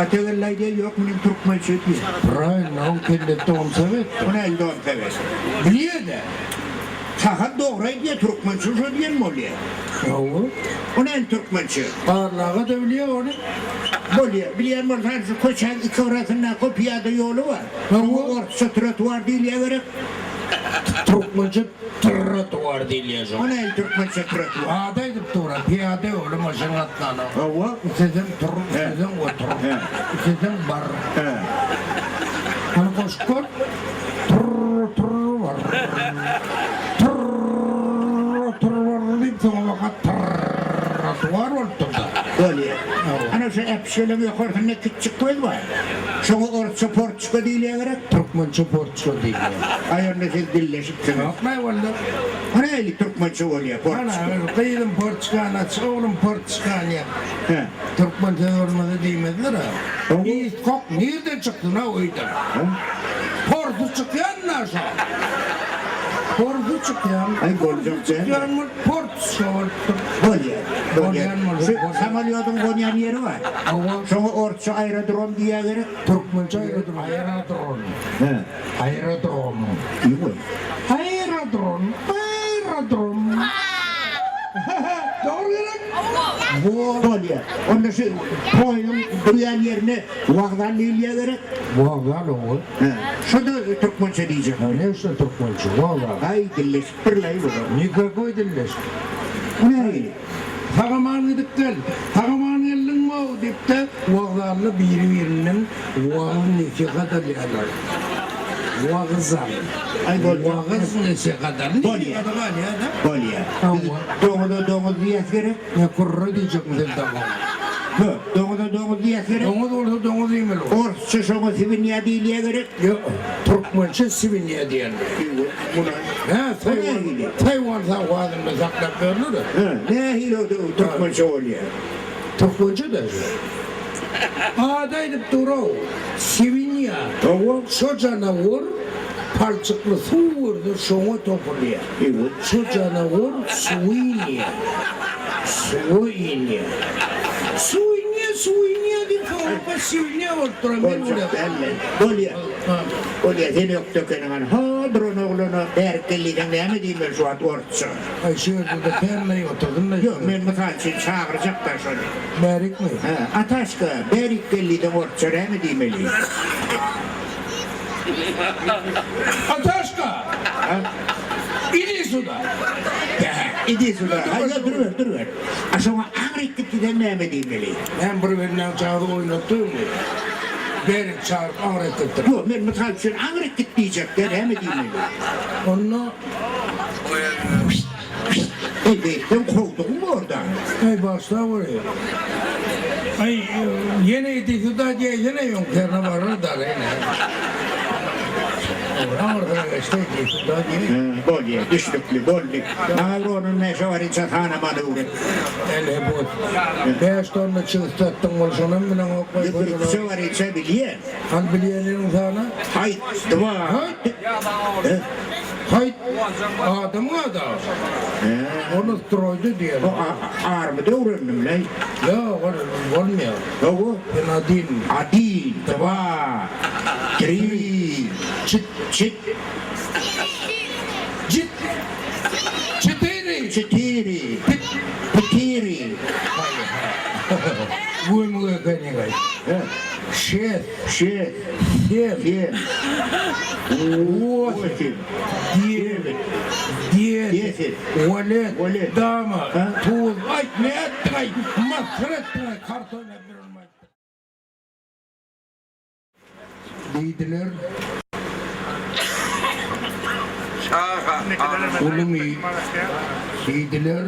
Atevellay diye yok benim Türkmen çöpü. Brian, on kelle tom sevet. Ona elde on teves. Biliyor da. Sahat doğru diye Türkmen çöpü diyen mi oluyor? Yahu. Ona el Türkmen çöpü. Parlağı da biliyor onu. Böyle bilen var şu koçan iki orasında kopiyada yolu var. Ha, Ama o- orta trotuar değil ya göre. Türkmençe trotuar değil yazıyor. Ona el Türkmen çöpü trotuar. Adaydı tura, piyade oğlum maşın atlanı. Hava. Sizin tur, sizin otur, He. sizin bar. He. Hani koşkot, tur var. Tur var deyip sonra vakat trotuar ortada. Böyle. Ana şu hep şöyle yukarıda küçük koy var. Şunu orta porçuka değil ya göre. Türkmençe porço değil. Ayarında siz birleşip sınır. Yapmayı valla. Ana eli Türkmençe oluyor porçuka. Ana kıyılım porçkanı aç, oğlum porçkanı yap. He. Türkmençe olmadı değmediler ha. İyi kok nereden çıktı ne oydu? Portu çıkıyor mu aşağı? Portu çıkıyor. Ay, borcum çıkıyor mu? Portu çıkıyor. Böyle. Böyle. Konyan mı? Şu samolyotun konyan yeri var. Ama Şunu orta aerodrom diye göre. Türkmençe aerodrom. Aerodrom. He. Aerodrom. İyi koy. Aerodrom. Aerodrom. Doğru gerek. Bu Böyle. Onda şu koyun duyan yerine vağdan değil ya göre. Valla oğul. He. Şu da Türkmençe diyeceğim. Ya ne işte Türkmençe? Valla. Ay birleşip birleşip burada. Nikah dilleş. Bu ne öyle? Hagamanı dikkat. Hagamanı elin mi o dikkat. Vağlarla birinin vağın nesi kadar yalar. Vağızan. Ay bol. Vağız nesi kadar. Ne Bol ya. kadar var ya da? Böyle ya. Ama. Doğuda diye göre. Ne kurru diyecek mi tamam. Doğuda diye göre. Domuz olsa domuz yemeli o. Orta şunu Sivinya değil ya göre. Yok. Türkmençe Sivinya diyen. Buna. Ha Tayvan savadında saklar görünür de. Ne hilo Türkmençe oluyor. Türkmençe de. Adaydı duru. Sivinya. Doğu. Şu canavar palçıklı su vurdu şunu topluyor. Evet. Şu canavar su iniyor. Su iniyor. Su iniyor diye sonra su iniyor oturan ben Olacak oraya. belli. Böyle. Böyle seni yok dökenin. Ha drone oğlunu berkeliden ne mi diyeyim ben şu an orta. Ay şey orada perneyi oturdum da. Yok ben mesela çağıracak da şöyle. Berik mi? Ataşka berkeliden orta ne mi diyeyim öyle. Ataşka! İli suda. İdiyorsun da. Hayır dur. Aşağı ağrık gitti de ne demeli? Ben bir birinden çağırı oynattım mı? Benim çağırıp ağrıtıktır. Yok ben misal için ağrık gitti diyecekler hem demeli. Onunla Elbette kovdun mu oradan? ay başta vuruyor. Ay yine iti da diye yine yok yerine varır da yine. Orada işte iti da diye. Bolje, düşlüklü, bolluk. Navronun neşe var içe tanımadı uğret. Ele bu. 5 tonla çıkıstattın olsunun bilen okmay koyuyorlar. Yıkırtısı var içe biliyen. Al bileyenin sana. Hayt, dua. Hayt adam. Onu stroydu diye. O ağrımı da uğrandım lan. Ya olmuyor. Doğu. Penadin. Adil, dua. Kri. Çıt. Çıt. Cit. Çıtiri. Çıtiri. Pitiri. Bu mu kanigay? Şef. Şef. Şef. Şef. Восемь, девять, десять, валет, дама, туз, ай, не отдай, масреттray, karton yapıyorum. Deydiler. Oğlum iyi. Deydiler.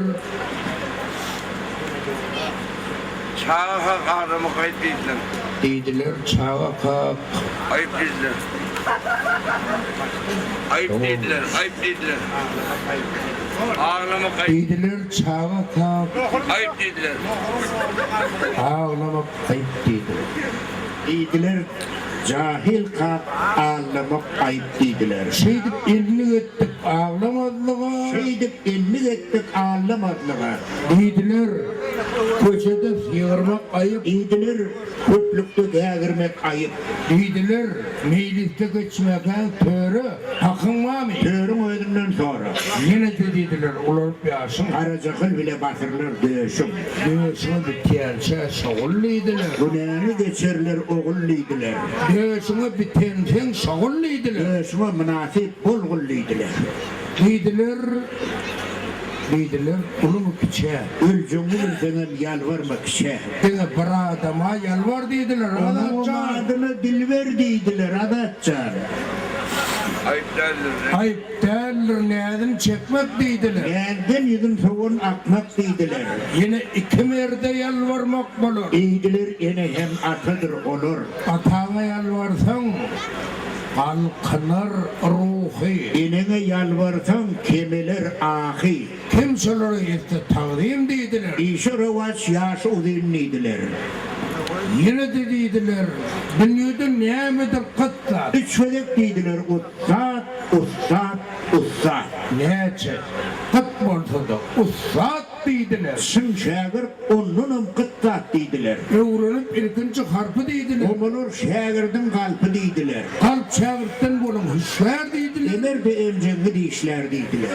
Çağa kahramanı kayıt değildir. Deydiler çağa kalk. Ayıp değildir. Ayıp değildir. Ağlama kayıp. Deydiler çağa kalk. Ayıp değildir. Ağlamak kayıp deydiler. Deydiler. Cahil kap ağlamak ayıp deydiler. Şeydip elini ettik ağlamadılar. Şeydip elini ettik ağlamadılar. Deydiler köşede sıyırmak ayıp. Deydiler köplükte değirmek ayıp. Deydiler mecliste geçmeken törü hakkın var mı? Törün ödünden sonra Yine de deydiler olup yaşın. Karacakıl bile batırılır dövüşüm. Dövüşünü bir terçe şağıllıydılar. Günahını geçerler oğulluydular. Dövüşünü bir tensen şağıllıydılar. Dövüşüme münasip bulgulluydular. Deydiler onu mu piçe? Ülcümü ülcenen yalvarmak şeh. Dene bir adama yalvar deydiler. Onun Adatçar. adına dilver deydiler adatçar. Ayıp değildir. Ayıp derler neyden çekmek deydiler. Yerden yudum soğun akmak deydiler. Yine iki merde yalvarmak olur. Deydiler yine hem atıdır olur. Atağına yalvarsan kalkınır ruhi. Enine yalvarsan kemeler ahi. Kimseler işte tağdiyim deydiler. İşi revaç yaşı udinliydiler. Yine de deydiler. Dünyada nimedir kıtlar. Üç felek deydiler. Ustad. Neçe? Kıt bolsa da ustad deydiler. Sımşagır onunum kıttat deydiler. Öğrenip ilkinci harpı deydiler. Omulur şagirdin kalpı deydiler. Kalp çevirtten bulun hüşler deydiler. Emer de emcengi deyişler deydiler.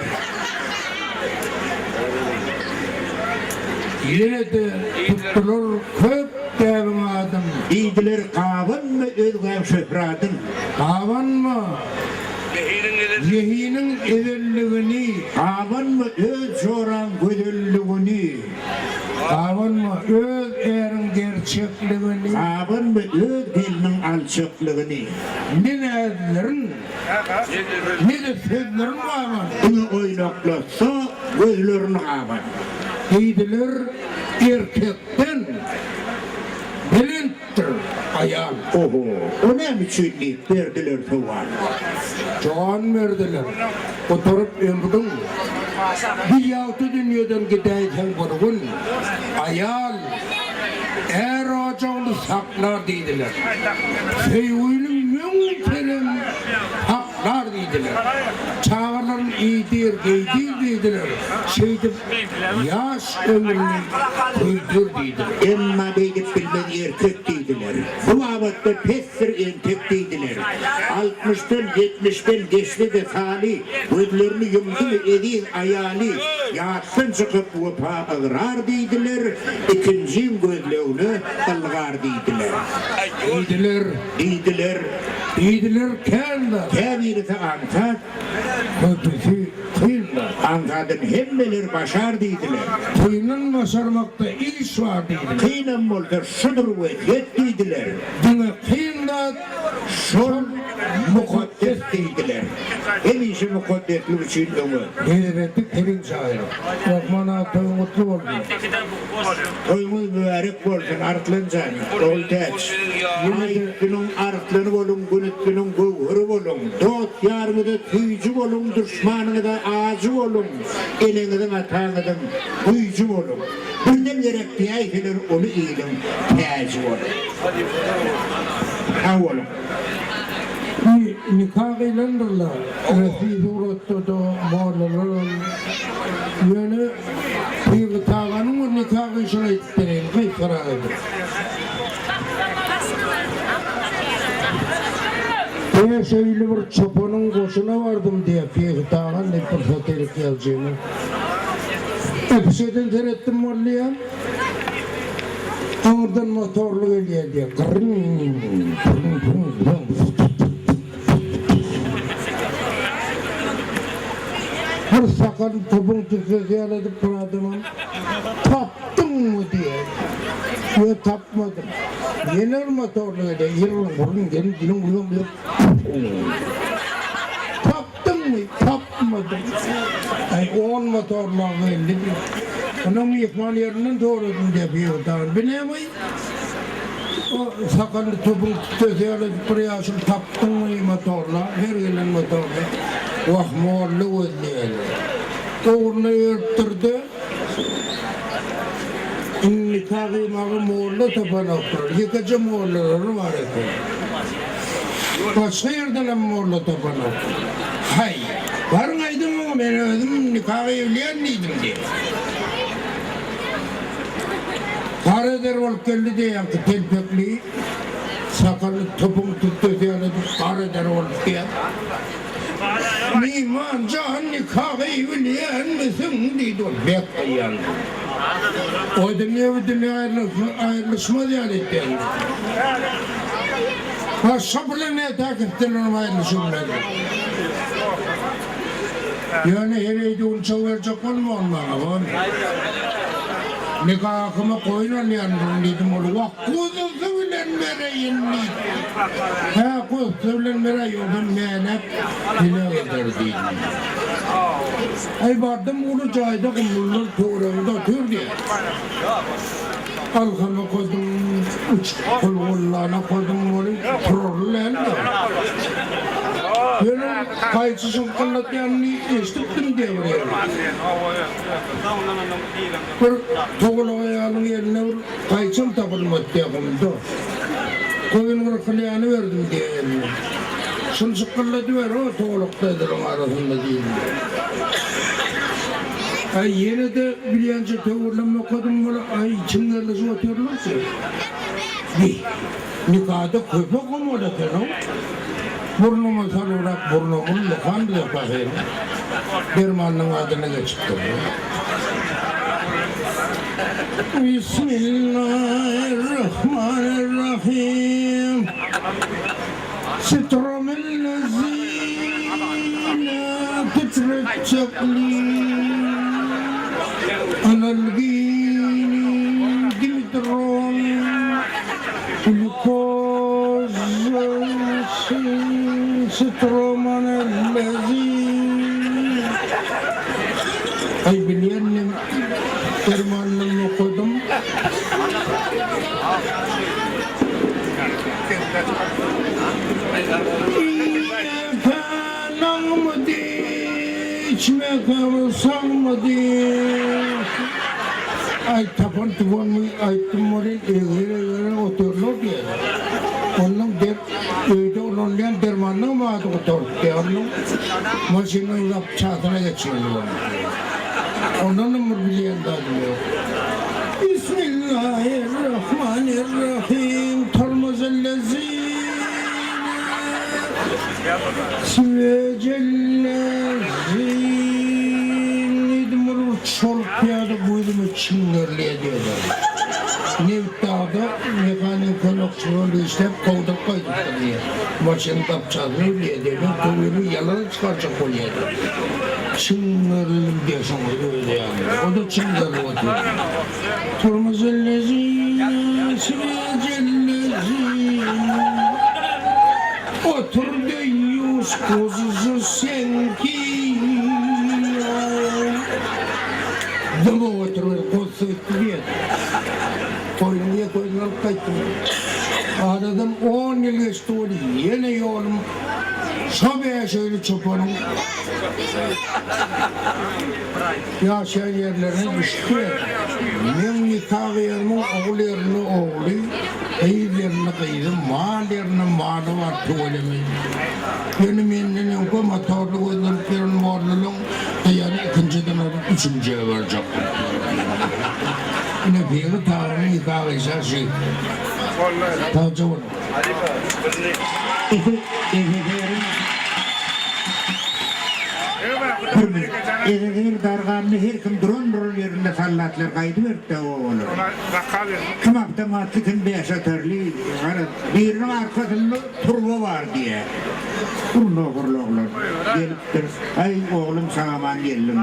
Yine de tutulur köp devin adım. Deydiler kavun mu özgem şöhradın. Kavan mı? Behinin gelir. Yehinin evelliğini, Kavun mu öz çoran güdüllüğünü. kavan mı öz erin gerçekliğini, Kavun mu öz dilinin alçıklığını. ne nedilerin, ne de sözlerin kavan. Bunu oynaklasa gözlerini kavun. Deydiler erkekten bilinttir ayal. Oho, o ne biçim deyip verdiler tuval. Çoğan verdiler. Oturup ömrün bir yahtu dünyadan gideyken kurgun ayal er ocağını saklar deydiler. Seyvinin mümkünüm haklar deydiler. Çağların iyidir, geydir deydiler. Şeydim yaş ömrünü kuydur deydiler. Emma deyip bilmedi erkek deydiler. Bu mabette pestir entek deydiler. 60'tan 70'ten geçti de tali. Gözlerini yumdu ve edin ayali. Yatsın çıkıp vapa ıgrar deydiler. İkinciyim gözlerini ılgar deydiler. Deydiler. Deydiler kendi Keviri de antar. kötüsü kıyınlar. Anladın hemmeler başar deydiler. Kıyının başarmakta iş var dediler. Kıynan bolda şudur ve yet deydiler. Dine kıyında Şol mukaddes deydiler. En iyisi mukaddeslik için onu. Heyrettik telin şair. Rahman Ağabey mutlu oldu. Toyumuz mübarek olsun, artlancan, ol teç. Günün artlanı olun, günüttünün gövhürü olun. Dost yarını da tüycü olun, düşmanını da ağacı olun. Elinizin atağınızın tüycü olun. Birden gerektiği ayfilir onu iyilin, teyci olun. Ha olun. Nikah ilanırlar. Refi uğrattı da bağlılar. Yani bir tağanın o nikah işine ettirin. Kayıp kararıydı. Ben şöyle bir çopanın koşuna vardım diye bir tağan ne fırsat erip geleceğini. Hepsiden seyrettim vallahi. Oradan motorlu geliyor diye. Her sakalın topun tüfesi yaladık bu adamın. Taptın mı diye. Ve tapmadım. Yener motorlu geliyor. Yırılın vurun gelin gelin vurun vurun. Taptın mı? Tapmadım. Ay 10 motorlu geldi. Onun yıkman yerinden doğradın diye bir yoldan. Bilemeyin. O sakallı topun tüfesi yaladık buraya aşım taptın mı motorla? Her gelen motorla. Vah morlu özleyelim. Oğlunu yırttırdı. Nikahı mağı morlu tapan oturur. Yıkıcı morluları var etti. Başka yerden morlu tapan oturur. Hay, varın aydın mı ben özüm nikahı evleyen miydim diye. Kareder olup geldi diye yaptı telpekliği. Sakallı topun tuttu diye kareder olup diye. Niman can nikahı evleyen misin dedi o bekleyen. O dünya ayrılışma diye etti. Ha sabırla ne takipten onu ayrılışımladı. Yani hereydi onu çağıracak olma olmalı. Nikahıma koyunan yandım dedim onu. Vah kuzu sövülen mereyin dedim. Ha kuzu sövülen mereyin ben meğenep bile öderdim. Ay vardım onu cayda kumullar tuğrağında tür diye. Alkama koydum, uç kulğullarına koydum onu tururlu elde. Yani kayıtsızın kanatlarını istiftim diye buraya. Bir toğulu ayağının yerine bir kayıtsın takılmak diye koydu. Koyun bir kılyanı verdim diye yerine. Şunu sıkılladı ver o toğuluktaydılar arasında değil. Ay yine de bilyence tavırlanma kadın var, ay içimlerle su atıyorlarsa. Nikahda köpek olmalı canım. Burnumu sarılarak burnumun lukan diye bakayım. Dermanın adını geçiptim. Bismillahirrahmanirrahim. Sitromellezine titrecekli. Analgini dimitron glukozin sitromanellezin. Ay biliyenim dermanını okudum. Nağmı diye içmek sanmadı. Ay tapan tuvan mı aytım morin egere oturur diye. Onun evde olan dermanı mı adı oturdu onun maşinin çatına geçiyor. Onun numur bileyen de diyor. Bismillahirrahmanirrahim. Tarmazellezine Svecellezine idmur çoluk piyadı buydumu çingirliye diyorlar. Nevdağda mekanik konukçuluğunu işlep kovduk koyduk diye. Maşın tapçağını öyle diyor. Tümünü yalanı çıkaracak oluyor. Çıngarılım diye şunu öyle yani. O da çıngarlı oturuyor. Turmuz ellezine, sıra cellezine. Otur yüz kuzusu sen ki. Dama oturuyor, kuzusu diye. Koyun alıp kayıttım. Aradım 10 yıl geçti oldu. Yine yolum. Şabaya şöyle çopanım. Yaşayan yerlerine düştü. Ben nikah yerimin oğul yerini oğlu, kıyır yerini kıyır, mal yerini malı var tuğlemin. Benim yeniden o motorlu koyduğum kirin varlılığın, yani ikinciden alıp üçüncüye verecek. Yine bir tağımın nikahı ise şey. Tağcı olur. Eğer darganını her kim duran yerinde sallatlar kaydı verip de o olur. Kim avtomatlı kim beşatörlü, birinin arkasında turbo var diye. Kurloğurlar geliptir. Ay oğlum sana aman geldim.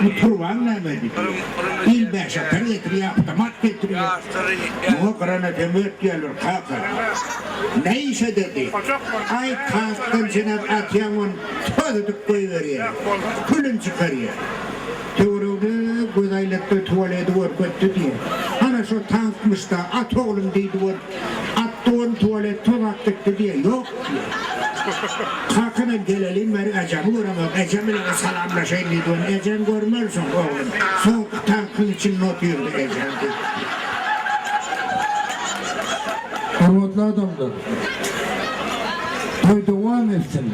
Bu turban ne dedi? İl beşatör getiriyor, avtomat getiriyor. Bu kırana temürt gelir, kalkar. Ne işe dedi? Ay kalktın cenab atıyamın tozuduk koyuveriyor. Külün çıkarıyor. Teoride güzaylıkta tuvaleti var kötü diye. Ana şu tankmış da at oğlum deydi var. Attığın tuvalet tozaktıktı diye. Yok diye. Kalkına gelelim beni Ecem'i göremem. Ecem'le selamlaşayım dedi. Ecem görmezsin oğlum. Soğuk tankın için not yürüdü Ecem'de. Hürmetli adamlar, toy devam etsin.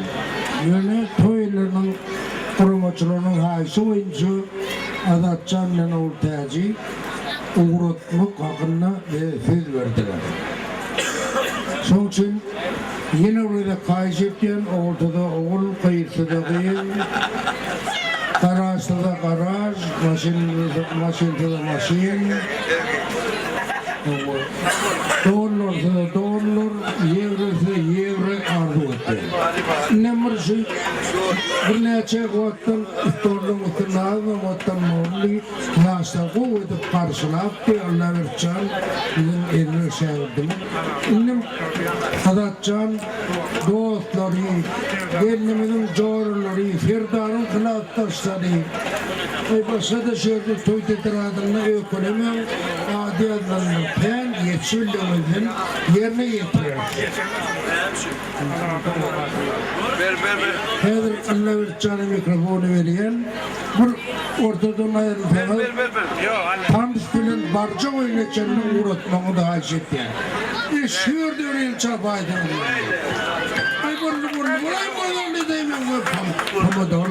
Yani toylarının kurumacılarının haysi oyuncu Adatcan'la ortacı uğratmak hakkında söz verdiler. Son için yine orada kayıcıkken ortada oğul kayıtı da değil, garajda da garaj, maşinde da maşin, dolarsa da dolar, evresi evre arzu etti. Nemirsi bir neçe vaktin istorluğun üstünazı vaktin morli yaşta kuvveti karşılayıp ki Allah vercan eline şehirdim. İnnim Sadatcan dostları, gelinimizin coğruları, firdarın kılattaşları, başka da şehirde toy tetiradığında ökonomim adi adlarının pen yetişirliğimizin yerine getiriyor. Hedir Allah vercanı mikrofonu veriyen bir ortadan ayrılmalı tam bilen barca oynayacağını uğratmanı da hacet yani. Şiir diyor çabaydı. Ay burnu, ay burnu, ne diyeyim ben? Ama doğru